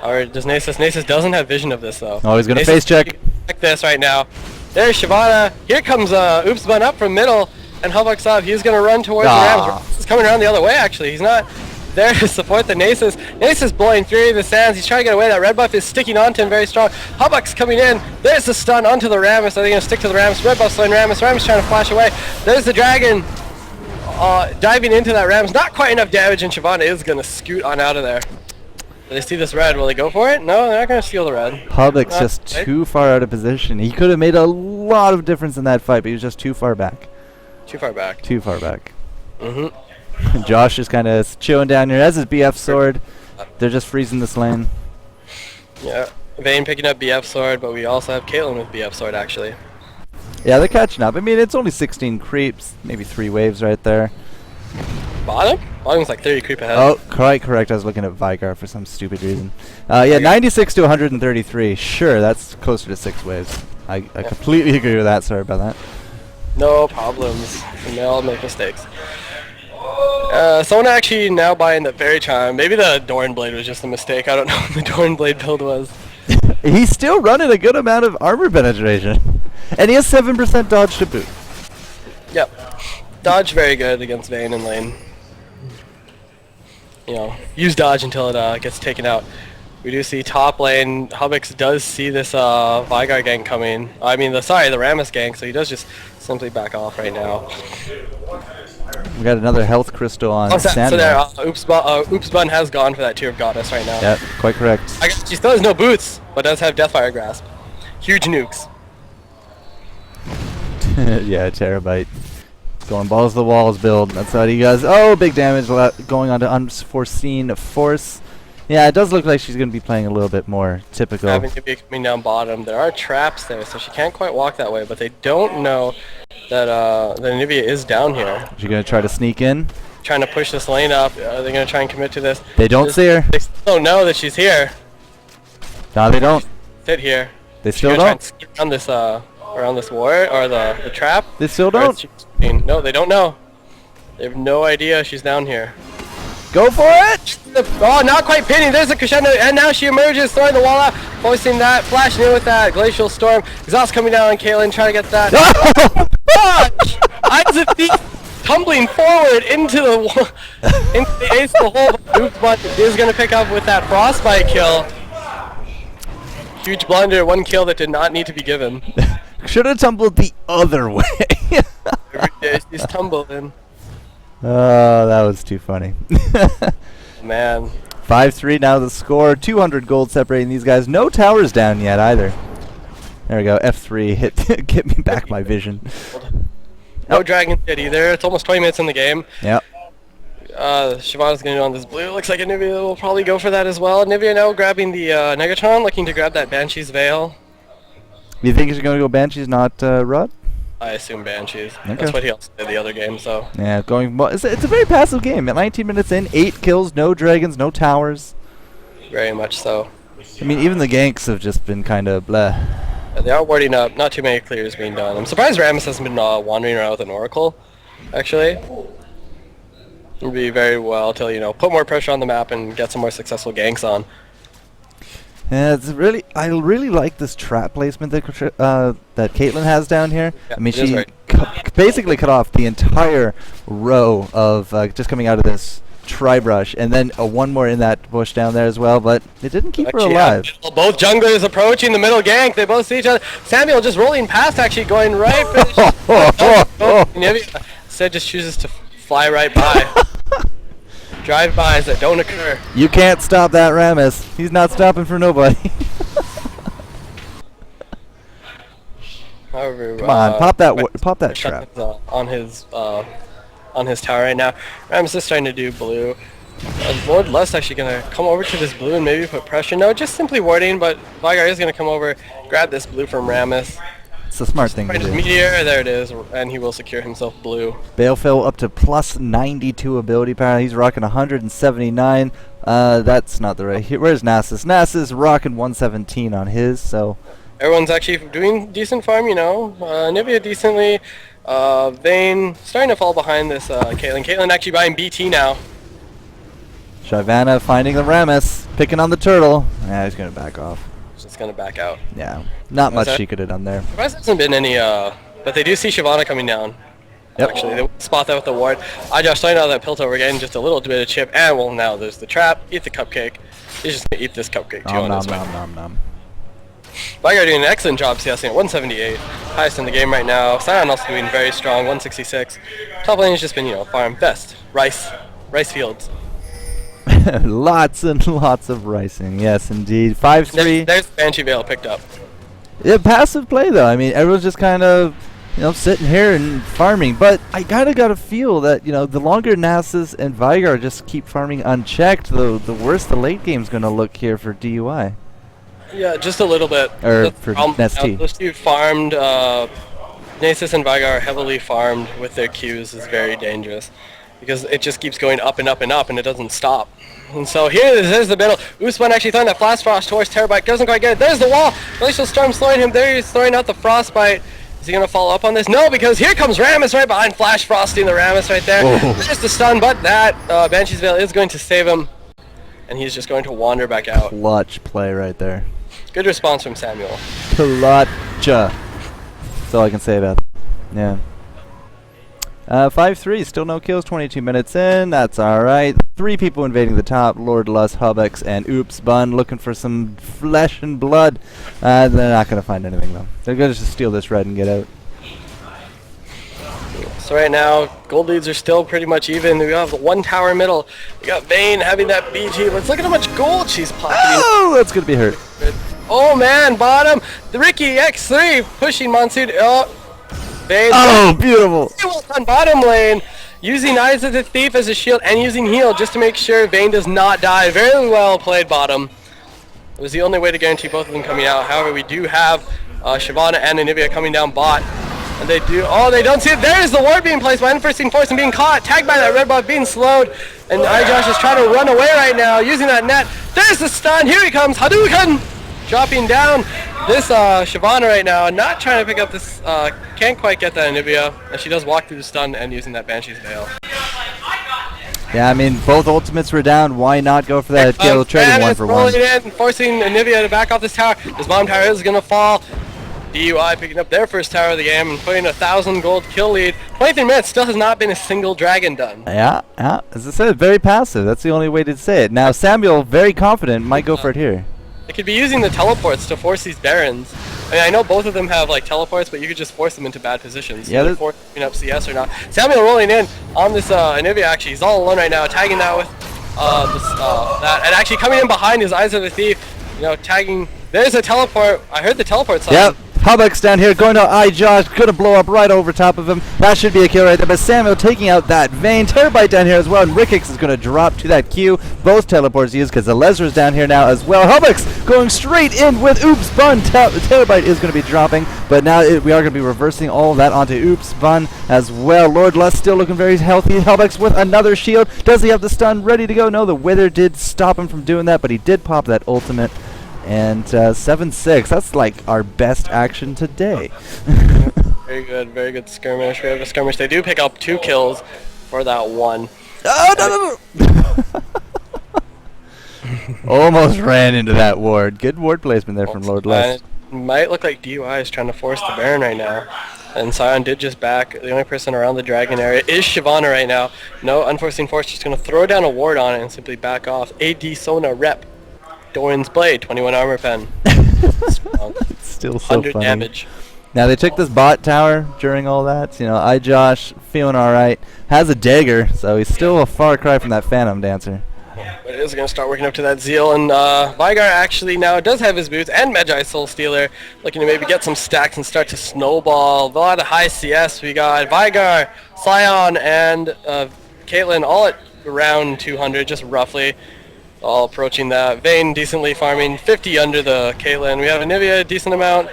Or does Nasus? Nasus doesn't have vision of this though. Oh, he's gonna face check. Check this right now. There's Shyvana. Here comes Oops Bun up from middle. And Hubbuck's up. He's going to run towards the Rams. He's coming around the other way, actually. He's not there to support the Nasus. Nasus blowing through the sands. He's trying to get away. That red buff is sticking onto him very strong. Hubbuck's coming in. There's the stun onto the Rammus. Are they going to stick to the Rammus? Red buff's slowing Rammus. Rammus trying to flash away. There's the dragon diving into that Rammus. Not quite enough damage, and Shyvana is going to scoot on out of there. Do they see this red? Will they go for it? No, they're not going to steal the red. Hubbuck's just too far out of position. He could have made a lot of difference in that fight, but he was just too far back. Too far back. Too far back. Josh is kind of chilling down here. Has his BF sword. They're just freezing this lane. Yeah. Vayne picking up BF sword, but we also have Caitlyn with BF sword, actually. Yeah, they're catching up. I mean, it's only 16 creeps. Maybe 3 waves right there. Bottom? Bottom's like 30 creep ahead. Oh, correct. I was looking at Vigar for some stupid reason. Yeah, 96 to 133. Sure, that's closer to 6 waves. I completely agree with that. Sorry about that. No problems. We all make mistakes. Someone actually now buying the Fairy Charm. Maybe the Dorn Blade was just a mistake. I don't know what the Dorn Blade build was. He's still running a good amount of armor penetration. And he has 7% dodge to boot. Yep. Dodge very good against Vayne in lane. You know, use dodge until it gets taken out. We do see top lane. Hubbox does see this Vigar gank coming. I mean, the Rammus gank, so he does just simply back off right now. We got another health crystal on Sandra. So there, Oops Bun has gone for that Tear of Goddess right now. Yep, quite correct. She still has no boots, but does have Deathfire Grasp. Huge nukes. Yeah, Terabyte. Going balls to the walls build. That's what he does. Oh, big damage going on to unforeseen force. Yeah, it does look like she's going to be playing a little bit more typical. Having to be coming down bottom. There are traps there, so she can't quite walk that way, but they don't know that Anivia is down here. She's going to try to sneak in. Trying to push this lane up. Are they going to try and commit to this? They don't see her. They still don't know that she's here. No, they don't. Sit here. They still don't. Try and around this ward or the trap. They still don't. No, they don't know. They have no idea she's down here. Go for it! Oh, not quite pinning. There's a crescendo, and now she emerges, throwing the wall out, forcing that, flashing in with that glacial storm. Exhaust coming down on Caitlyn, trying to get that. Gosh! Eyes of Thief tumbling forward into the ace of the hole. Oops, but is going to pick up with that frostbite kill. Huge blunder, 1 kill that did not need to be given. Should have tumbled the other way. Every day she's tumbling. Oh, that was too funny. Man. 5-3 now the score. 200 gold separating these guys. No towers down yet either. There we go. F3 hit. Get me back my vision. No dragon hit either. It's almost 20 minutes in the game. Yep. Shyvana's going to go on this blue. Looks like Anivia will probably go for that as well. Anivia now grabbing the Negatron, looking to grab that Banshee's Veil. You think he's going to go Banshees, not Rod? I assume Banshees. Okay. That's what he also did the other game, so. Yeah, going. Well, it's a very passive game. At 19 minutes in, 8 kills, no dragons, no towers. Very much so. I mean, even the ganks have just been kind of blah. Yeah, they are warding up. Not too many clears being done. I'm surprised Rammus hasn't been wandering around with an Oracle, actually. It would be very well to, you know, put more pressure on the map and get some more successful ganks on. Yeah, it's really. I really like this trap placement that that Caitlyn has down here. Yeah, I mean, she basically cut off the entire row of just coming out of this tri-brush, and then one more in that bush down there as well. But it didn't keep her alive. Yeah, both junglers approaching the middle gank. They both see each other. Samuel just rolling past, actually going right. Instead, just chooses to fly right by. Drive-bys that don't occur. You can't stop that Rammus. He's not stopping for nobody. However, come on, pop that trap. On his tower right now. Rammus is trying to do blue. Lord Lust actually gonna come over to this blue and maybe put pressure. No, just simply warding, but Vigar is gonna come over, grab this blue from Rammus. It's a smart thing to do. Meteor, there it is, and he will secure himself blue. Balefell up to plus 92 ability power. He's rocking 179. That's not the right. Where's Nasus? Nasus rocking 117 on his. So everyone's actually doing decent farm, you know. Nivea decently. Vayne starting to fall behind this Caitlyn. Caitlyn actually buying BT now. Shyvana finding the Rammus, picking on the turtle. Yeah, he's gonna back off. Just gonna back out. Yeah, not much she could have done there. There hasn't been any, but they do see Shyvana coming down. Yep. Actually, they spot that with the ward. iJosh starting out of that Piltover, getting just a little bit of chip, and well, now there's the trap. Eat the cupcake. He's just gonna eat this cupcake too on his way. Nom. Vigar doing an excellent job CSing at 178, highest in the game right now. Sion also doing very strong, 166. Top lane has just been, farm best. Rice fields. Lots and lots of ricing, yes indeed. 5-3. There's Banshee Veil picked up. Yeah, passive play though. I mean, everyone's just kind of, sitting here and farming. But I got to feel that, the longer Nasus and Vigar just keep farming unchecked, the worse the late game's going to look here for DUI. Yeah, just a little bit. Or for NesTea. Those two farmed, Nasus and Vigar heavily farmed with their Qs is very dangerous. Because it just keeps going up and up and up and it doesn't stop. And so there's the middle. Usman actually throwing that Flash Frost towards Terabyte. Doesn't quite get it. There's the wall. Glacial Storm slowing him. There he's throwing out the Frostbite. Is he going to follow up on this? No, because here comes Rammus right behind. Flash Frosting the Rammus right there. Oh. There's the stun, but that Banshee's Veil is going to save him. And he's just going to wander back out. Clutch play right there. Good response from Samuel. Clutcha. That's all I can say about that. Yeah. 5-3, still no kills, 22 minutes in, that's alright. 3 people invading the top, Lord Lust, Hubx, and Oops Bun looking for some flesh and blood. They're not going to find anything though. They're going to just steal this red and get out. So right now, gold leads are still pretty much even. We have the 1 tower middle. We got Vayne having that BG. Let's look at how much gold she's pocketing. Oh, that's going to be hurt. Oh man, bottom. The Ricky X3 pushing Monsoon. Oh, Vayne. Oh, beautiful. On bottom lane, using Eyes of the Thief as a shield and using heal just to make sure Vayne does not die. Very well played bottom. It was the only way to guarantee both of them coming out. However, we do have Shyvana and Anivia coming down bot. And they do, they don't see it. There's the ward being placed by Unforeseen Force and being caught, tagged by that red buff, being slowed. And iJosh is trying to run away right now, using that net. There's the stun, here he comes, Hadouken! Dropping down this Shyvana right now, not trying to pick up this, can't quite get that Anivia. And she does walk through the stun and using that Banshee's Veil. Yeah, I mean, both ultimates were down. Why not go for that kill trading 1-for-1? In, forcing Anivia to back off this tower. This bottom tower is going to fall. DUI picking up their first tower of the game and putting a 1,000 gold kill lead. 23 minutes, still has not been a single dragon done. Yeah. As I said, very passive. That's the only way to say it. Now, Samuel, very confident, might go for it here. They could be using the teleports to force these barons. I mean, I know both of them have like teleports, but you could just force them into bad positions. Yeah, forcing up CS or not. Samuel rolling in on this Anivia. Actually, he's all alone right now, tagging that with that, and actually coming in behind his Eyes of the Thief. Tagging. There's a teleport. I heard the teleport sign. Yep. Hubx down here going to iJosh, gonna blow up right over top of him. That should be a kill right there, but Samuel taking out that Vayne. Terabyte down here as well, and Rickix is gonna drop to that Q. Both teleports used because the Lesrar's down here now as well. Hubx going straight in with Oops Bun. Terabyte is gonna be dropping, but now we are gonna be reversing all of that onto Oops Bun as well. Lord Lust still looking very healthy. Hubx with another shield. Does he have the stun ready to go? No, the Wither did stop him from doing that, but he did pop that ultimate. And 7-6, that's like our best action today. Very good skirmish. We have a skirmish. They do pick up 2 kills for that 1. Oh, no. Almost ran into that ward. Good ward placement there from Lord Lust. It might look like DUI is trying to force the Baron right now. And Sion did just back. The only person around the dragon area is Shyvana right now. No Unforeseen Force, just going to throw down a ward on it and simply back off. AD Sona rep. Doran's Blade, 21 armor pen. It's still so 100 funny. damage. Now they took this bot tower during all that. iJosh feeling alright. Has a dagger, so he's still a far cry from that Phantom Dancer. But it is going to start working up to that Zeal, and Vigar actually now does have his boots, and Magi Soul Stealer, looking to maybe get some stacks and start to snowball. A lot of high CS. We got Vigar, Sion, and Caitlyn all at around 200, just roughly. All approaching that. Vayne decently farming, 50 under the Caitlyn. We have Anivia, a decent amount.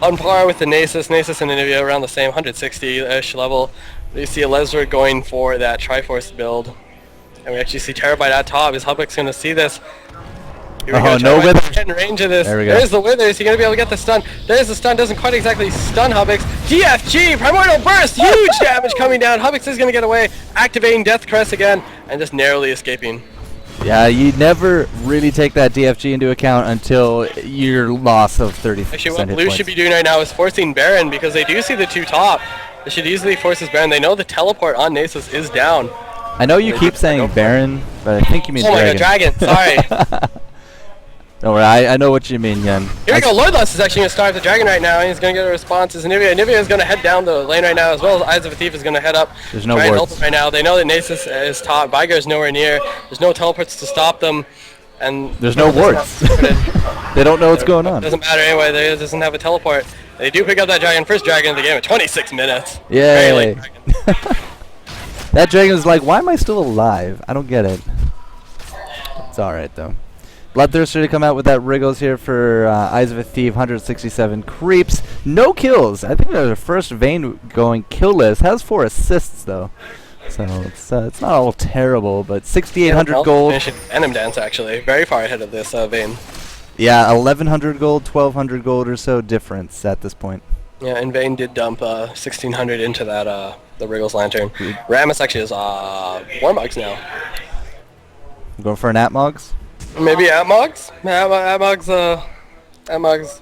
On par with the Nasus. Nasus and Anivia around the same 160-ish level. We see a Lesrar going for that Triforce build. And we actually see Terabyte at top. Is Hubx going to see this? Here we go. No Wither. Get in range of this. There we go. There's the Wither. Is he going to be able to get the stun? There's the stun. Doesn't quite exactly stun Hubx. DFG, Primordial Burst. Huge damage coming down. Hubx is going to get away. Activating Death Crest again. And just narrowly escaping. Yeah, you never really take that DFG into account until your loss of 30%. Actually, what Blue should be doing right now is forcing Baron because they do see the 2 top. They should easily force his Baron. They know the teleport on Nasus is down. I know you keep saying Baron, but I think you mean Dragon. Dragon. Oh my god, Dragon. Sorry. Don't worry, I know what you mean, Yuhn. Here we go. Lordless is actually going to start the Dragon right now, and he's going to get a response. Nivea is going to head down the lane right now, as well as Eyes of a Thief is going to head up. There's no wards right now. They know that Nasus is top. Vigar is nowhere near. There's no teleports to stop them. And there's no wards. They don't know what's going on. It doesn't matter anyway. They doesn't have a teleport. They do pick up that Dragon. First Dragon of the game at 26 minutes. Yay. That Dragon is like, why am I still alive? I don't get it. It's alright though. Bloodthirster to come out with that Wriggles here for Eyes of a Thief, 167 creeps. No kills. I think they're the first Vayne going killless. Has 4 assists though. So it's not all terrible, but 6,800 gold. Venom Dance actually. Very far ahead of this Vayne. Yeah, 1,100 gold, 1,200 gold or so difference at this point. Yeah, and Vayne did dump 1,600 into that the Wriggles Lantern. Rammus actually is Warmogs now. Going for an Atmogs? Maybe Atmogs? Atmogs,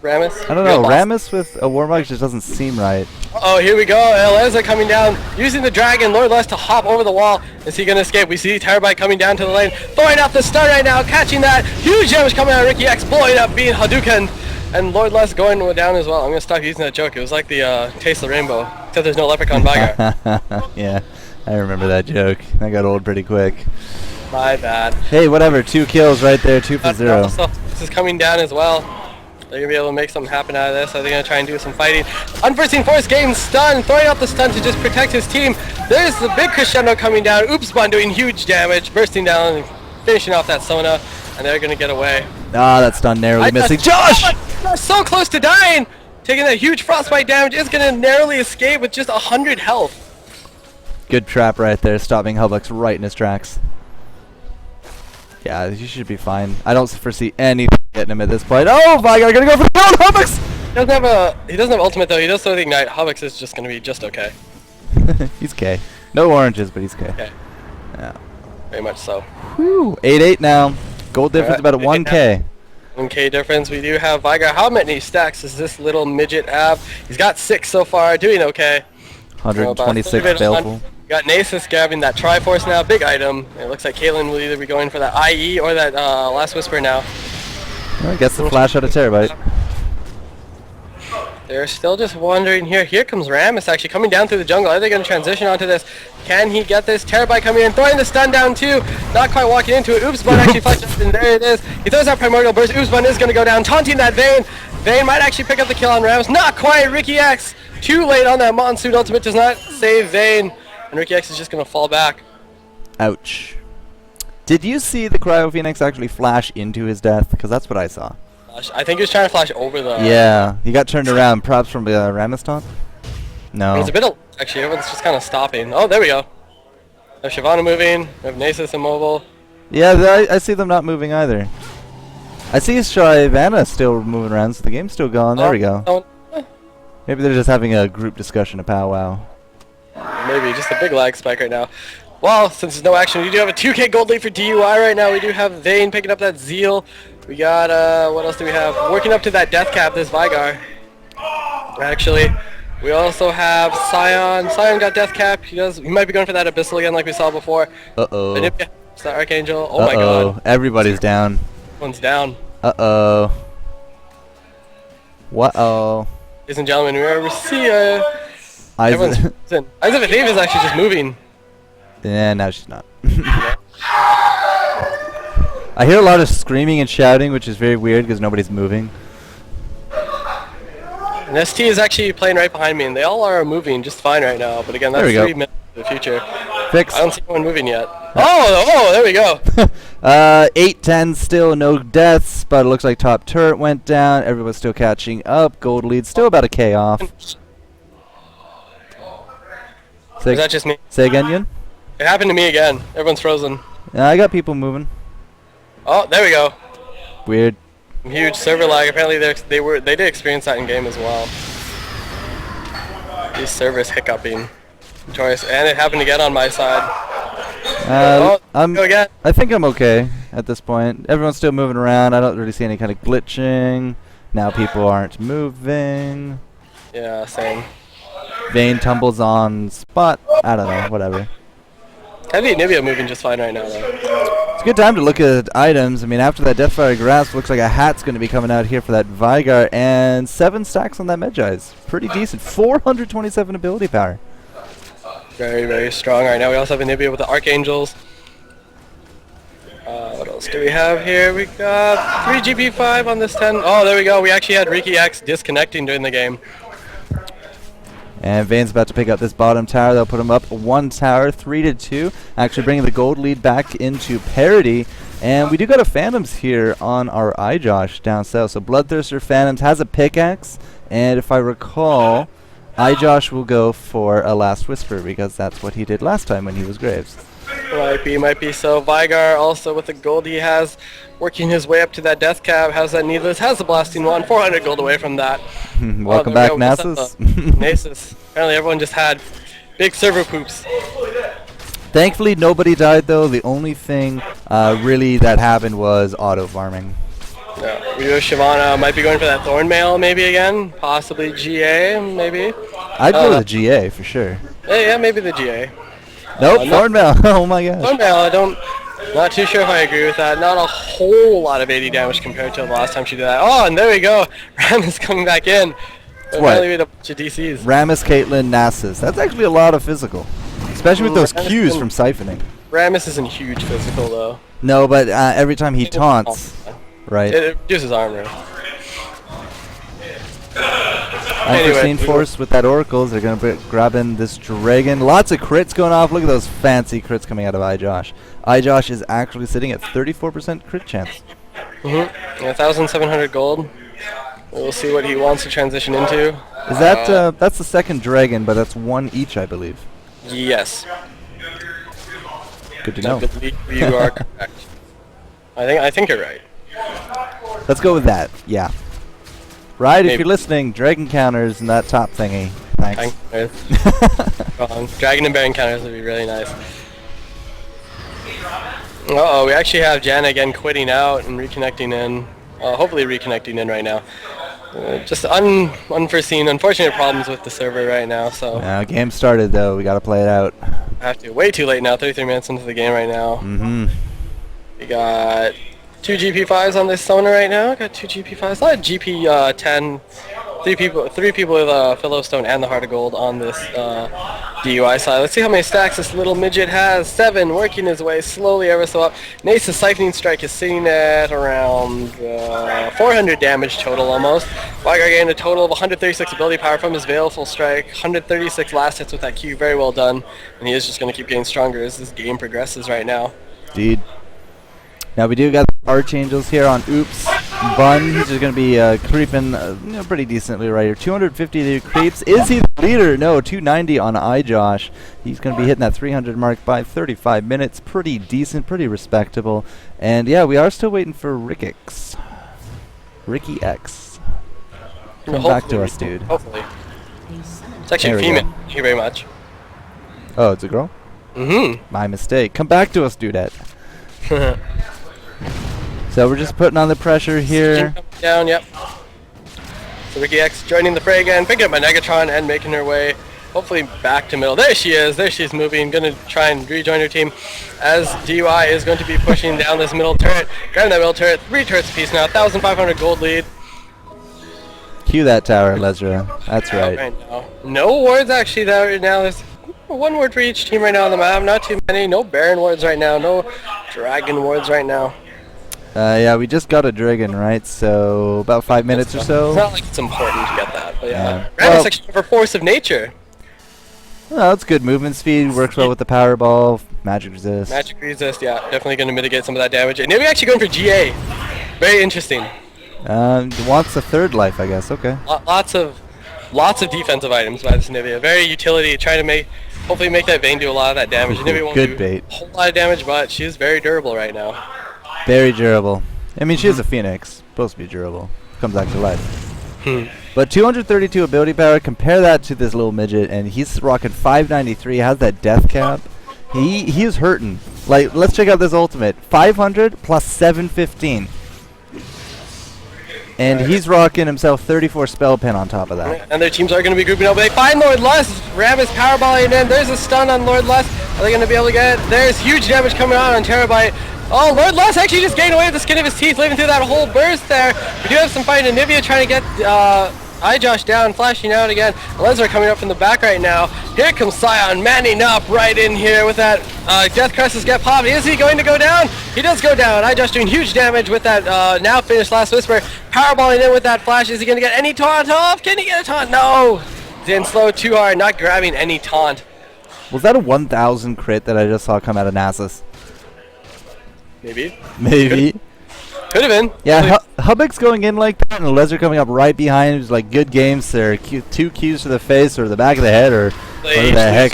Rammus? I don't know, Rammus with a Warmog just doesn't seem right. Oh, here we go, Eleza coming down, using the Dragon, Lordless to hop over the wall. Is he gonna escape? We see Terabyte coming down to the lane, throwing out the stun right now, catching that, huge damage coming out of Ricky X, blowing up, being Hadouken, and Lordless going down as well. I'm gonna stop using that joke, it was like the Taste of the Rainbow, except there's no Leprechaun Vigar. Yeah, I remember that joke, that got old pretty quick. My bad. Hey, whatever, 2 kills right there, 2 for 0. This is coming down as well. They're going to be able to make something happen out of this. Are they going to try and do some fighting? Unforeseen force getting stunned, throwing out the stun to just protect his team. There's the big crescendo coming down. Oopsbun doing huge damage, bursting down and finishing off that Sona. And they're going to get away. Ah, that stun narrowly missing. Josh! So close to dying! Taking that huge frostbite damage, is going to narrowly escape with just 100 health. Good trap right there, stopping Hubbox right in his tracks. Yeah, he should be fine. I don't foresee anything getting him at this point. Oh, Vigar gonna go for the kill, Hubbox! He doesn't have ultimate though. He does throw the ignite. Hubbox is just gonna be just okay. He's K. No oranges, but he's K. Okay. Yeah. Very much so. Whew. 8-8 now. Gold difference about a 1K. 1K difference. We do have Vigar. How many stacks is this little midget have? He's got 6 so far. Doing okay. 126 baleful. Got Nasus grabbing that Triforce now, big item. It looks like Caitlyn will either be going for that IE or that Last Whisper now. Well, I guess the flash out of Terabyte. They're still just wandering here. Here comes Rammus actually coming down through the jungle. Are they going to transition onto this? Can he get this? Terabyte coming in, throwing the stun down too. Not quite walking into it. Oopsbun actually flashes up, and there it is. He throws out Primordial Burst. Oopsbun is going to go down, taunting that Vayne. Vayne might actually pick up the kill on Rammus. Not quite. Ricky X too late on that Monsoon ultimate, does not save Vayne. And Ricky X is just going to fall back. Ouch. Did you see the Cryo Phoenix actually flash into his death? Because that's what I saw. I think he was trying to flash over the... Yeah, he got turned around. Props from Rammus taunt? No. It's a bit of... Actually, everyone's just kind of stopping. Oh, there we go. We have Shyvana moving. We have Nasus immobile. Yeah, I see them not moving either. I see Shyvana still moving around, so the game's still going. There we go. Maybe they're just having a group discussion, a powwow. Maybe, just a big lag spike right now. Well, since there's no action, we do have a 2K gold lead for DUI right now. We do have Vayne picking up that Zeal. We got, what else do we have? Working up to that death cap, this Vigar. Actually, we also have Sion. Sion got death cap. He might be going for that Abyssal again like we saw before. Uh-oh. It's the Archangel. Oh my god. Everybody's down. One's down. Uh-oh. What-oh. Ladies and gentlemen, we see Eyes of a Thief is actually just moving. Yeah, now she's not. I hear a lot of screaming and shouting, which is very weird because nobody's moving. NesTea is actually playing right behind me, and they all are moving just fine right now. But again, that's 3 minutes in the future. Fix. I don't see anyone moving yet. Oh, there we go. 8-10 still, no deaths, but it looks like top turret went down. Everyone's still catching up. Gold lead still about a K off. Is that just me? Say again, Yuhn? It happened to me again. Everyone's frozen. Yeah, I got people moving. Oh, there we go. Weird. Huge server lag. Apparently they did experience that in game as well. These servers hiccuping. Choice, and it happened again on my side. Go again. I think I'm okay at this point. Everyone's still moving around. I don't really see any kind of glitching. Now people aren't moving. Yeah, same. Vayne tumbles on spot. I don't know, whatever. Heavy Nivea moving just fine right now, though. It's a good time to look at items. I mean, after that Deathfire Grasp, looks like a hat's going to be coming out here for that Vygar, and 7 stacks on that Medjai's. Pretty decent. 427 ability power. Very, very strong right now. We also have Nivea with the Archangels. What else do we have here? We got 3 GP5 on this 10. Oh, there we go. We actually had Riki X disconnecting during the game. And Vayne's about to pick up this bottom tower. They'll put him up 1 tower, 3-2. Actually bringing the gold lead back into parity. And we do got a Phantoms here on our iJosh down south. So Bloodthirster Phantoms has a pickaxe. And if I recall, iJosh will go for a Last Whisper because that's what he did last time when he was Graves. Might be. So Vygar also with the gold he has, working his way up to that death cap, has that needless, has the blasting one, 400 gold away from that. Welcome back, Nasus. Nasus. Apparently everyone just had big server poops. Thankfully nobody died though. The only thing really that happened was auto farming. Yeah. Ryo Shyvana might be going for that Thornmail maybe again, possibly GA maybe. I'd go with the GA for sure. Yeah, maybe the GA. Nope, Thornmail. Oh my gosh. Thornmail, not too sure if I agree with that. Not a whole lot of 80 damage compared to the last time she did that. Oh, and there we go. Ram is coming back in. What? We had a bunch of DCs. Rammus, Caitlyn, Nasus. That's actually a lot of physical. Especially with those Qs from siphoning. Rammus isn't huge physical though. No, but every time he taunts, right? It reduces armor. Unforeseen force with that Oracles. They're going to be grabbing this Dragon. Lots of crits going off. Look at those fancy crits coming out of iJosh. iJosh is actually sitting at 34% crit chance. Yeah, 1,700 gold. We'll see what he wants to transition into. Is that that's the second Dragon, but that's 1 each, I believe. Yes. Good to know. I believe you are correct. I think you're right. Let's go with that. Yeah. Right, Maybe. if you're listening, Dragon counters and that top thingy. Thanks. Dragon and Baron counters would be really nice. Uh-oh, we actually have Janna again quitting out and reconnecting in. Hopefully reconnecting in right now. Just unforeseen, unfortunate problems with the server right now, so... Game started though, we gotta play it out. I have to. Way too late now, 33 minutes into the game right now. We got 2 GP5s on this Sona right now. Got 2 GP5s. Not a GP10. 3 people with Philostone and the Heart of Gold on this DUI side. Let's see how many stacks this little midget has. 7, working his way slowly ever so up. Nace's Siphoning Strike is sitting at around 400 damage total almost. Vygar getting a total of 136 ability power from his Baleful Strike. 136 last hits with that Q. Very well done. And he is just going to keep getting stronger as this game progresses right now. Indeed. Now we do got Archangels here on Oops. Bun, he's just going to be creeping pretty decently right here. 250 creeps. Is he the leader? No, 290 on iJosh. He's going to be hitting that 300 mark by 35 minutes. Pretty decent, pretty respectable. And yeah, we are still waiting for Ricky X. Come back to us, dude. Hopefully. It's actually a female. Thank you very much. Oh, it's a girl? My mistake. Come back to us, dudette. So we're just putting on the pressure here. Down, yep. So Ricky X joining the fray again, picking up my Negatron and making her way, hopefully back to middle. There she is. There she's moving. Going to try and rejoin her team as DUI is going to be pushing down this middle turret. Grabbing that middle turret. 3 turrets apiece now. 1,500 gold lead. Cue that tower, Lesra. That's right. No wards actually right now. There's 1 ward for each team right now on the map. Not too many. No Baron wards right now. No Dragon wards right now. Yeah, we just got a Dragon, right? So about 5 minutes or so. It's not like it's important to get that, but yeah. Well, section for Force of Nature. Well, that's good movement speed. Works well with the Powerball. Magic resist. Magic resist, yeah. Definitely going to mitigate some of that damage. And maybe actually going for GA. Very interesting. Wants a 3rd life, I guess. Okay. Lots of defensive items by this Nivea. Very utility. Trying to hopefully make that Vayne do a lot of that damage. Nivea won't do a whole lot of damage, but she is very durable right now. Very durable. I mean, she is a Phoenix. Supposed to be durable. Comes back to life. But 232 ability power. Compare that to this little midget, and he's rocking 593. Has that death cap. He is hurting. Like, let's check out this ultimate. 500 plus 715. And he's rocking himself 34 spell pin on top of that. And their teams are going to be grouping up. They find Lord Lust. Ram is powerballing in. There's a stun on Lord Lust. Are they going to be able to get it? There's huge damage coming on Terabyte. Oh, Lord Lust actually just getting away with the skin of his teeth, living through that whole burst there. We do have some fight in Nivea trying to get iJosh down, flashing out again. Lesnar coming up from the back right now. Here comes Sion, manning up right in here with that Death Cresses get popped. Is he going to go down? He does go down. iJosh doing huge damage with that now finished Last Whisper. Powerballing in with that flash. Is he going to get any taunt off? Can he get a taunt? No! Didn't slow too hard, not grabbing any taunt. Was that a 1,000 crit that I just saw come out of Nasus? Maybe. Maybe. Could have been. Yeah, Hubbock's going in like that, and Lesnar coming up right behind him. Like, good games there. 2 Qs to the face or the back of the head or what the heck.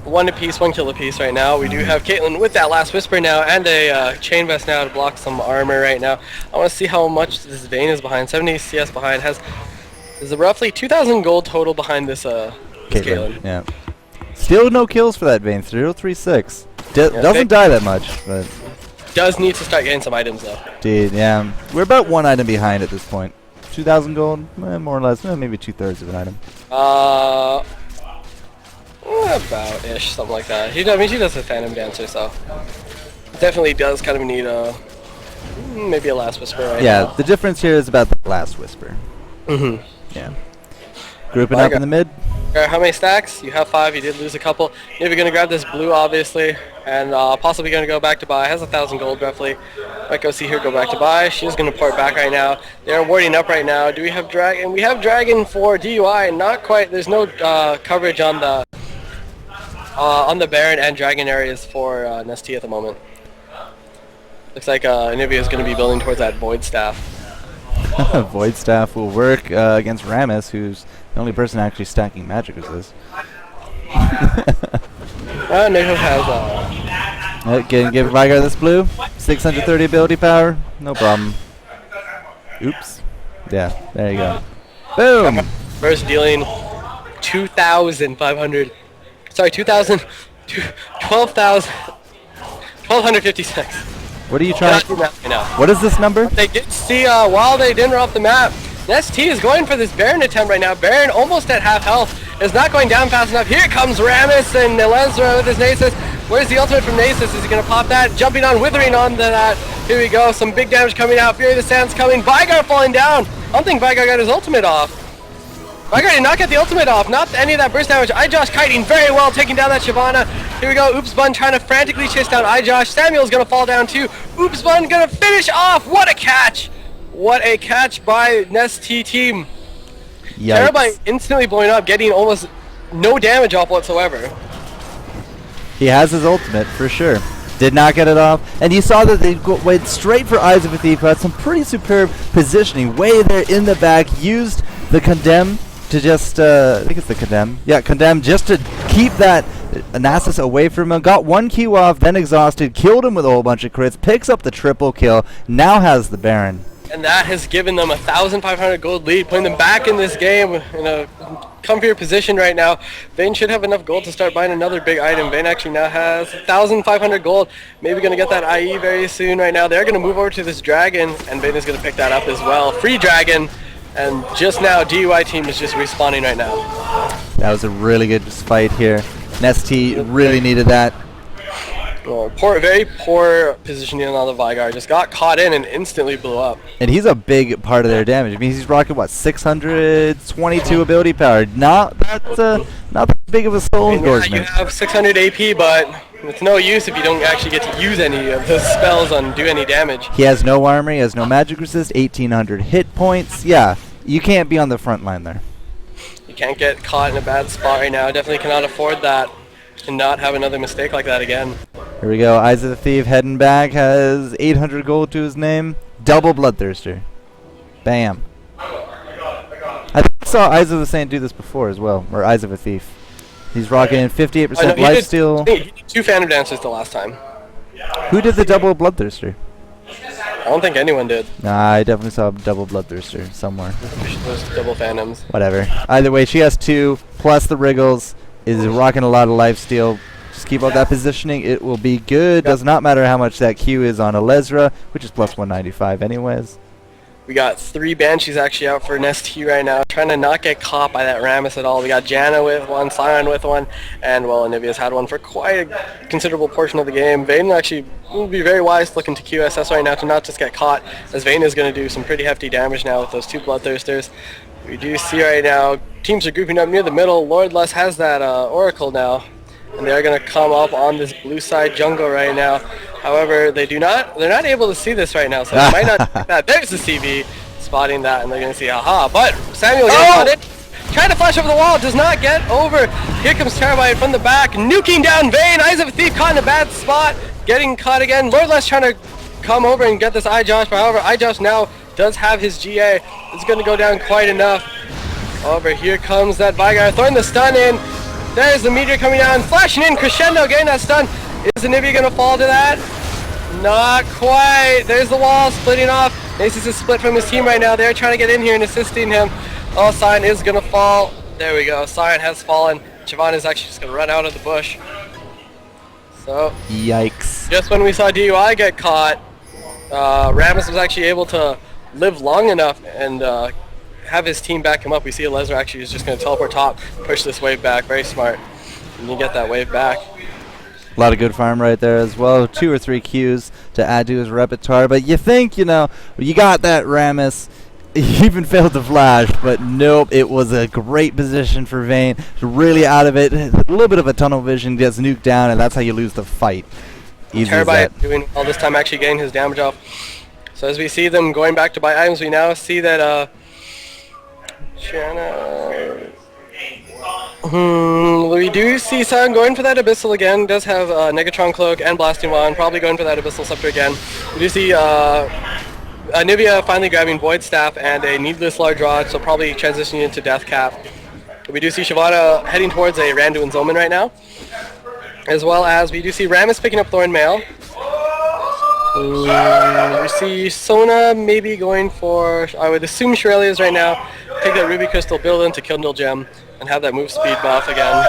1 apiece, 1 kill apiece right now. We do have Caitlyn with that Last Whisper now and a chain vest now to block some armor right now. I want to see how much this Vayne is behind. 70 CS behind. There's a roughly 2,000 gold total behind this Caitlyn. Yeah. Still no kills for that Vayne. 036. Doesn't die that much, but does need to start getting some items though. Dude, yeah. We're about 1 item behind at this point. 2,000 gold, more or less, maybe 2/3 of an item. About-ish, something like that. I mean, she does a Phantom Dancer, so definitely does kind of need maybe a Last Whisper right now. Yeah, the difference here is about the Last Whisper. Mm-hmm. Yeah. Grouping up in the mid. How many stacks? You have 5. You did lose a couple. You're going to grab this blue, obviously, and possibly going to go back to buy. Has 1,000 gold roughly. Might go see her go back to buy. She's going to port back right now. They're warding up right now. Do we have Dragon? We have Dragon for DUI. Not quite. There's no coverage on the Baron and Dragon areas for NesTea at the moment. Looks like Anivia is going to be building towards that Void Staff. Void Staff will work against Rammus, who's the only person actually stacking magic resist. Nato has Give Vigar this blue. 630 ability power. No problem. Oops. Yeah, there you go. Boom! First dealing 2,500. Sorry, 2,000. 12,000. 1,256. What are you trying to... What is this number? They did see while they didn't off the map. NesTea is going for this Baron attempt right now. Baron almost at half health. Is not going down fast enough. Here comes Rammus and Lesnar with his Nasus. Where's the ultimate from Nasus? Is he going to pop that? Jumping on, withering on that. Here we go. Some big damage coming out. Fury of the Sands coming. Vigar falling down. I don't think Vigar got his ultimate off. Vigar did not get the ultimate off. Not any of that burst damage. iJosh kiting very well, taking down that Shyvana. Here we go. Oops Bun trying to frantically chase down iJosh. Samuel's going to fall down too. Oops Bun going to finish off. What a catch. What a catch by NesTea team. Terabyte instantly blowing up, getting almost no damage off whatsoever. He has his ultimate, for sure. Did not get it off. And you saw that they went straight for Eyes of a Thief, who had some pretty superb positioning. Way there in the back, used the Condemn to just, I think it's the Condemn. Yeah, Condemn just to keep that Nasus away from him. Got 1 Q off, then exhausted, killed him with a whole bunch of crits, picks up the triple kill, now has the Baron. And that has given them a 1,500 gold lead, putting them back in this game in a comfier position right now. Vayne should have enough gold to start buying another big item. Vayne actually now has 1,500 gold. Maybe going to get that IE very soon right now. They're going to move over to this Dragon, and Vayne is going to pick that up as well. Free Dragon, and just now DUI team is just respawning right now. That was a really good fight here. NesTea really needed that. Well, very poor positioning on the Vigar. Just got caught in and instantly blew up. And he's a big part of their damage. I mean, he's rocking, what, 622 ability power. Not that big of a soul endorsement. You have 600 AP, but it's no use if you don't actually get to use any of the spells and do any damage. He has no armor. He has no magic resist. 1,800 hit points. Yeah, you can't be on the front line there. You can't get caught in a bad spot right now. Definitely cannot afford that and not have another mistake like that again. Here we go. Eyes of the Thief heading back. Has 800 gold to his name. Double Bloodthirster. Bam. I think I saw Eyes of the Saint do this before as well. Or Eyes of a Thief. He's rocking in 58% lifesteal. He did 2 Phantom Dancers the last time. Who did the double Bloodthirster? I don't think anyone did. Nah, I definitely saw a double Bloodthirster somewhere. Those double Phantoms. Whatever. Either way, she has 2, plus the Wriggles. Is rocking a lot of lifesteal. Just keep up that positioning. It will be good. Does not matter how much that Q is on Alezra, which is plus 195 anyways. We got 3 Banshees actually out for NesTea right now, trying to not get caught by that Rammus at all. We got Janna with one, Sion with one, and well, Anivia's had one for quite a considerable portion of the game. Vayne actually will be very wise looking to QSS right now to not just get caught, as Vayne is going to do some pretty hefty damage now with those 2 Bloodthirsters. We do see right now, teams are grouping up near the middle. Lordless has that Oracle now, and they're going to come up on this blue side jungle right now. However, they're not able to see this right now, so they might not see that. There's the CV spotting that, and they're going to see, aha. But Samuel gets on it, trying to flash over the wall, does not get over. Here comes Terabyte from the back, nuking down Vayne. Eyes of a Thief caught in a bad spot, getting caught again. Lordless trying to come over and get this iJosh, but however, iJosh now does have his GA. It's going to go down quite enough. However, here comes that Vygar, throwing the stun in. There's the meteor coming down, flashing in, crescendo, getting that stun. Is Anivia going to fall to that? Not quite. There's the wall splitting off. Nasus is split from his team right now. They're trying to get in here and assisting him. Oh, Sion is going to fall. There we go. Sion has fallen. Siobhan is actually just going to run out of the bush. So, yikes. Just when we saw DUI get caught, Rammus was actually able to live long enough and have his team back him up. We see Lesnar actually is just going to teleport top, push this wave back. Very smart. And you get that wave back. A lot of good farm right there as well. 2 or 3 Qs to add to his repertoire. But you think, you know, you got that Rammus. He even failed to flash, but nope. It was a great position for Vayne. Really out of it. A little bit of a tunnel vision, gets nuked down, and that's how you lose the fight. Easy as that. Terabyte doing all this time, actually getting his damage off. So as we see them going back to buy items, we now see that we do see Sion going for that Abyssal again. Does have Negatron Cloak and Blasting Wand. Probably going for that Abyssal Scepter again. We do see Anivia finally grabbing Void Staff and a Needless Large Rod, so probably transitioning into Death Cap. We do see Shyvana heading towards a Randuin's Omen right now. As well as we do see Rammus picking up Thorn Mail. We see Sona maybe going for, I would assume Shurelia's right now. Take that Ruby Crystal, build into Kindle Gem, and have that move speed buff again.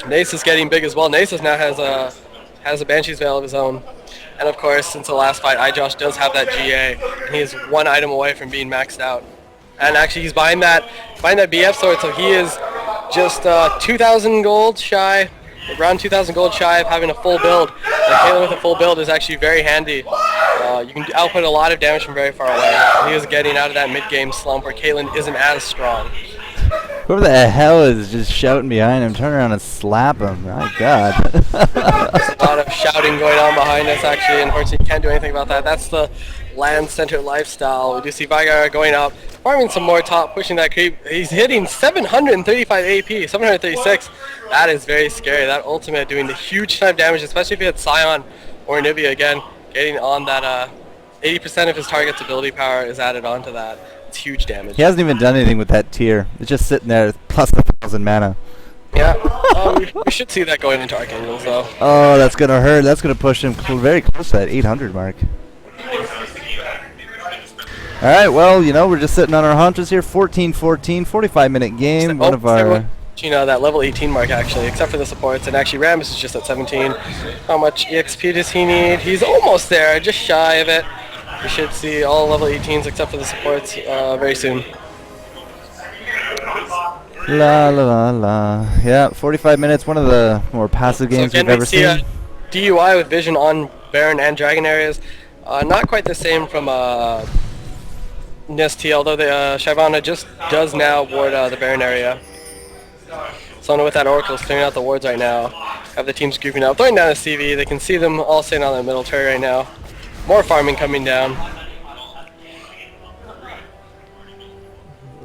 Nace is getting big as well. Nace now has a Banshee's Veil of his own. And of course, since the last fight, iJosh does have that GA, and he is 1 item away from being maxed out. And actually he's buying that BF sword, so he is just 2,000 gold shy, around 2,000 gold shy of having a full build. And Caitlyn with a full build is actually very handy. You can output a lot of damage from very far away. He is getting out of that mid-game slump where Caitlyn isn't as strong. Whoever the hell is just shouting behind him, turn around and slap him. My God. There's a lot of shouting going on behind us, actually. Unfortunately, you can't do anything about that. That's the land-centered lifestyle. We do see Vygar going up, farming some more top, pushing that creep. He's hitting 735 AP, 736. That is very scary. That ultimate doing the huge time damage, especially if you hit Sion or Nivea again. Getting on that 80% of his target's ability power is added onto that. It's huge damage. He hasn't even done anything with that tier. It's just sitting there plus 1,000 mana. Yeah, we should see that going into Archangels though. Oh, that's going to hurt. That's going to push him very close to that 800 mark. Alright, well, you know, we're just sitting on our haunches here. 14-14, 45-minute game. One of our... You know, that level 18 mark actually, except for the supports, and actually Rammus is just at 17. How much EXP does he need? He's almost there, just shy of it. We should see all level 18s except for the supports very soon. La la la la. Yeah, 45 minutes, one of the more passive games we've ever seen. DUI with vision on Baron and Dragon areas. Not quite the same from NesTea, although the Shyvana just does now ward the Baron area. Sona with that Oracle is clearing out the wards right now. Have the teams grouping up, throwing down a CV. They can see them all sitting on the middle turret right now. More farming coming down.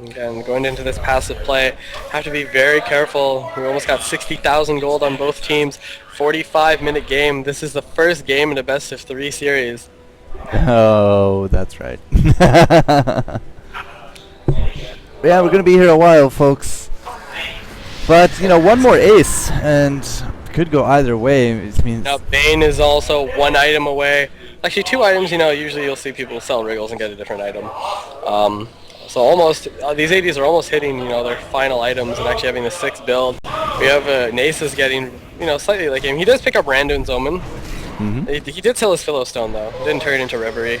Again, going into this passive play, have to be very careful. We almost got 60,000 gold on both teams. 45-minute game. This is the first game in a best-of-3 series. Oh, that's right. Yeah, we're going to be here a while, folks. But, you know, one more ace, and could go either way. It means now, Bane is also 1 item away. Actually, 2 items, you know, usually you'll see people sell Wriggles and get a different item. So almost, these ADs are almost hitting, you know, their final items and actually having the 6th build. We have Nasus getting, you know, slightly late game. He does pick up Randuin's Omen. He did sell his Philostone, though. Didn't turn it into Reverie.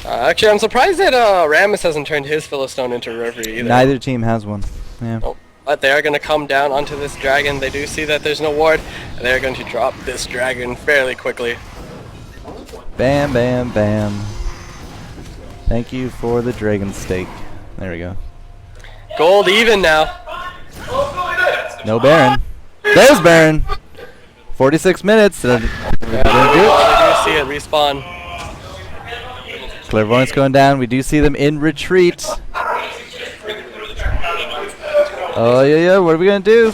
Actually, I'm surprised that Rammus hasn't turned his Philistone into a Reverie either. Neither team has one. Yeah. Oh, but they are going to come down onto this dragon. They do see that there's no ward, and they're going to drop this dragon fairly quickly. Bam, bam, bam. Thank you for the dragon steak. There we go. Gold even now. No Baron. There's Baron. 46 minutes. Did I do it? I do see it respawn. Clairvoyance going down. We do see them in retreat. Oh, yeah. What are we going to do?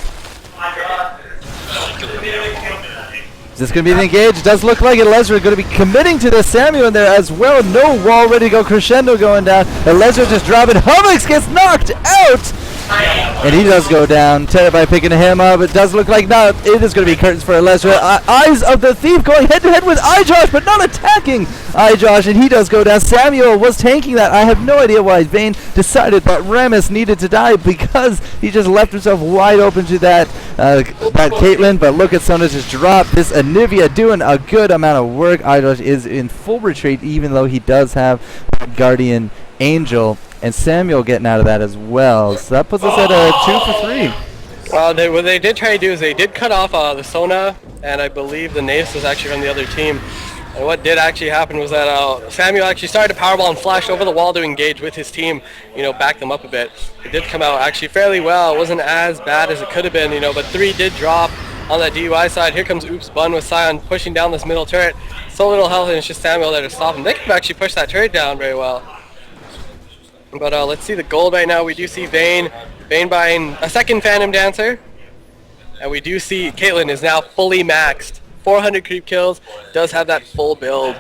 Is this going to be the engage? It does look like it. Lesnar going to be committing to the Samuel in there as well. No wall ready to go. Crescendo going down. And Lesnar just dropping. Hummox gets knocked out. And he does go down. Terabyte picking him up. It does look like now it is going to be curtains for Lesnar. Eyes of the Thief going head to head with iJosh, but not attacking iJosh, and he does go down. Samuel was tanking that. I have no idea why Vayne decided that Rammus needed to die, because he just left himself wide open to that Caitlyn. But look at Sona just drop. This Anivia doing a good amount of work. iJosh is in full retreat, even though he does have Guardian Angel. And Samuel getting out of that as well. So that puts us at a 2 for 3. What they did try to do is they did cut off the Sona, and I believe the Nace was actually from the other team. And what did actually happen was that Samuel actually started to powerball and flashed over the wall to engage with his team, back them up a bit. It did come out actually fairly well. It wasn't as bad as it could have been, but 3 did drop on that DUI side. Here comes Oops Bun with Sion pushing down this middle turret. So little health, and it's just Samuel there to stop him. They could actually push that turret down very well. But let's see the gold right now. We do see Vayne buying a second Phantom Dancer. And we do see Caitlyn is now fully maxed. 400 creep kills. Does have that full build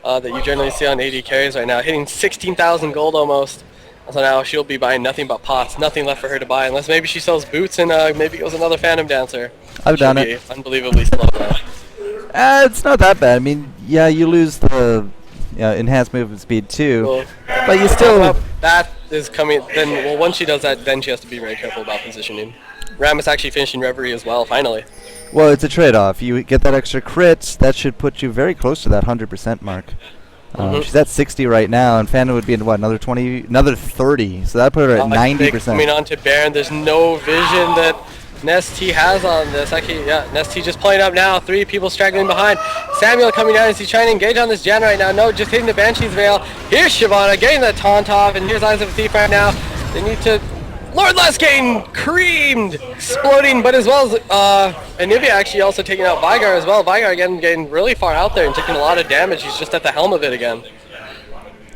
that you generally see on AD carries right now. Hitting 16,000 gold almost. So now she'll be buying nothing but pots. Nothing left for her to buy. Unless maybe she sells boots and maybe goes another Phantom Dancer. I've done it. Unbelievably slow now. It's not that bad. I mean, yeah, you lose the enhanced movement speed too. Well, but you still... That is coming, then, once she does that, then she has to be very careful about positioning. Rammus actually finishing Reverie as well, finally. Well, it's a trade-off. You get that extra crit, that should put you very close to that 100% mark. She's at 60 right now, and Phantom would be in, what, another 30. So that put her at 90%. Coming on to Baron, there's no vision that NesTea has on this. Actually, yeah, NesTea just playing up now. 3 people straggling behind. Samuel coming down as he's trying to engage on this Jan right now. No, just hitting the Banshee's Veil. Here's Shyvana getting the taunt off, and here's Eyes of a Thief right now. They need to... Lord Less getting creamed, exploding, but as well as Anivia actually also taking out Vigar as well. Vigar again getting really far out there and taking a lot of damage. He's just at the helm of it again.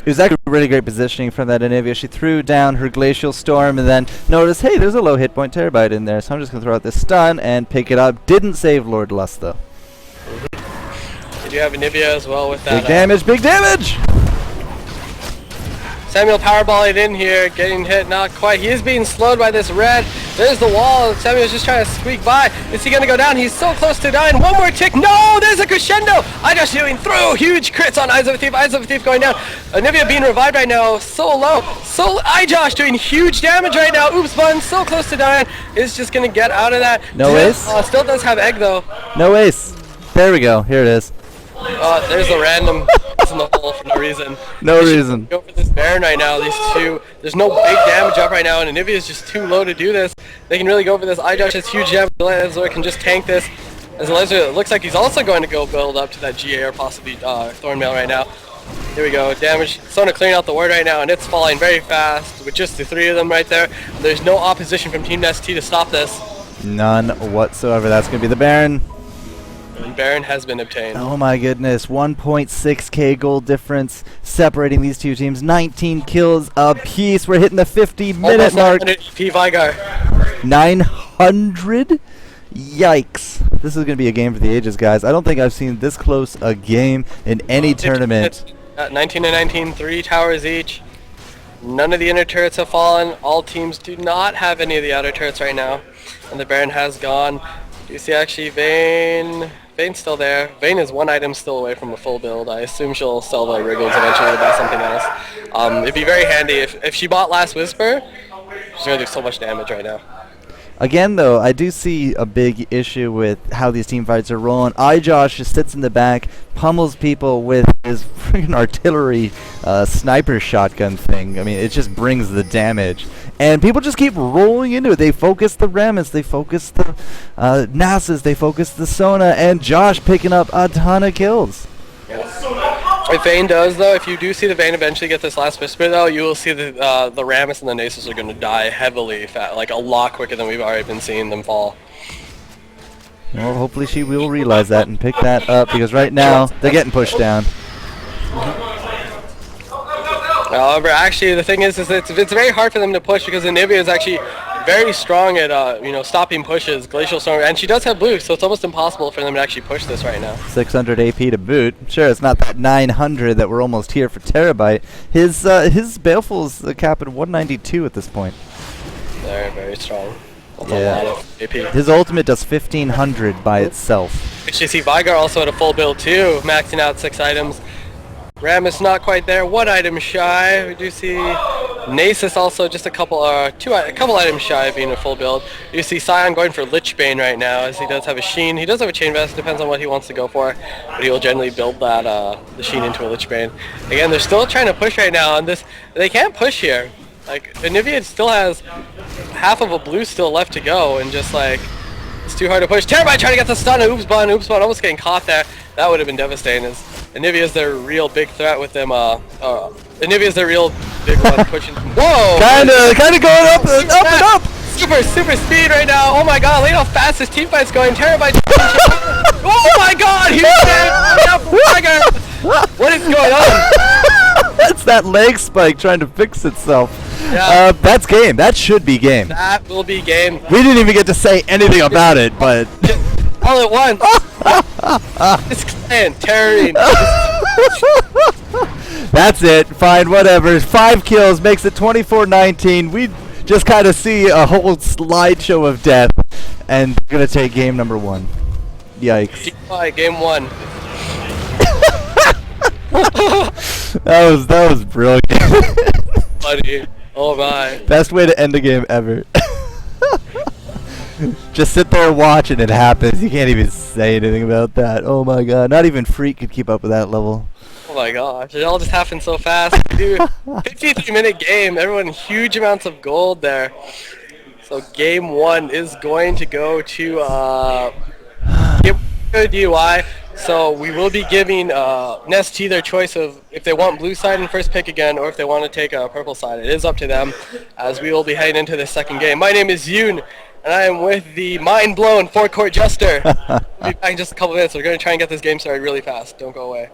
It was actually really great positioning from that Anivia. She threw down her Glacial Storm and then noticed, hey, there's a low hit point Terabyte in there, so I'm just going to throw out this stun and pick it up. Didn't save Lord Lust, though. Did you have Anivia as well with that? Big damage, big damage! Samuel powerballing in here, getting hit, not quite. He is being slowed by this red. There's the wall. Samuel's just trying to squeak by. Is he going to go down? He's so close to dying. One more tick. No, there's a crescendo. iJosh doing through. Huge crits on Eyes of a Thief. Eyes of a Thief going down. Anivia being revived right now. So low. So iJosh doing huge damage right now. Oops, Bun so close to dying. Is just going to get out of that. No ace? Still does have egg though. No ace. There we go. Here it is. There's a random in the hole for no reason. No reason. Go for this Baron right now. These two, there's no big damage up right now, and Anivia is just too low to do this. They can really go for this. iJosh has huge damage. Lesnar can just tank this. As Lesnar, it looks like he's also going to go build up to that GA or possibly Thornmail right now. Here we go. Damage. Sona clearing out the ward right now, and it's falling very fast with just the 3 of them right there. There's no opposition from Team NesTea to stop this. None whatsoever. That's going to be the Baron. And Baron has been obtained. Oh my goodness, 1.6k gold difference separating these two teams. 19 kills apiece. We're hitting the 50-minute mark. 900 EP Vigar. 900? Yikes. This is going to be a game for the ages, guys. I don't think I've seen this close a game in any tournament. 19 and 19, 3 towers each. None of the inner turrets have fallen. All teams do not have any of the outer turrets right now. And the Baron has gone. You see actually Vayne... Vayne's still there. Vayne is 1 item still away from a full build. I assume she'll sell the Wriggles eventually to buy something else. It'd be very handy if she bought Last Whisper. She's gonna do so much damage right now. Again, though, I do see a big issue with how these team fights are rolling. iJosh just sits in the back, pummels people with his freaking artillery sniper shotgun thing. I mean, it just brings the damage. And people just keep rolling into it. They focus the Rammus, they focus the Nasus, they focus the Sona, and Josh picking up a ton of kills. If Vayne does, though, if you do see the Vayne eventually get this last Whisper, though, you will see the Rammus and the Nasus are going to die heavily, like a lot quicker than we've already been seeing them fall. Well, hopefully she will realize that and pick that up, because right now they're getting pushed down. However, actually, the thing is it's very hard for them to push because Anivia is actually very strong at stopping pushes. Glacial Storm, and she does have blue, so it's almost impossible for them to actually push this right now. 600 AP to boot. Sure, it's not that 900 that we're almost here for Terabyte. His Baleful's cap at 192 at this point. Very, very strong. That's yeah. a lot of AP. His ultimate does 1500 by itself. Actually, see Vigar also at a full build too, maxing out 6 items. Rammus not quite there, 1 item shy. We do see Nasus also just a couple items shy of being a full build. You see Sion going for Lichbane right now, as he does have a Sheen. He does have a Chain Vest, depends on what he wants to go for, but he will generally build that the Sheen into a Lichbane. Again, they're still trying to push right now on this. They can't push here. Like, Anivia still has half of a blue still left to go, and just like, it's too hard to push. Terabyte trying to get the stun. Oops bun, almost getting caught there. That would have been devastating. As Anivia's their real big threat with them. Anivia's their real big one pushing. Whoa! Kinda going up and up. Super speed right now. Oh my god, look how fast this team fight's going. Terabyte. Oh my god, he's dead. What is going on? That's that leg spike trying to fix itself. Yeah. That's game. That should be game. That will be game. We didn't even get to say anything about it, but all at once. It's clan tearing. That's it. Fine, whatever. 5 kills makes it 24-19. We just kind of see a whole slideshow of death, and we're gonna take game number 1. Yikes. DUI, game 1. that was brilliant. Buddy. Oh my. Best way to end a game ever. Just sit there and watch and it happens. You can't even say anything about that. Oh my god. Not even Freak could keep up with that level. Oh my gosh. It all just happened so fast. Dude, 53-minute game. Everyone huge amounts of gold there. So game 1 is going to go to DUI. So we will be giving NesTea their choice of if they want blue side in first pick again or if they want to take a purple side. It is up to them as we will be heading into the second game. My name is Yuhn, and I am with the mind-blown FourCourtJester. We'll be back in just a couple minutes. We're going to try and get this game started really fast. Don't go away.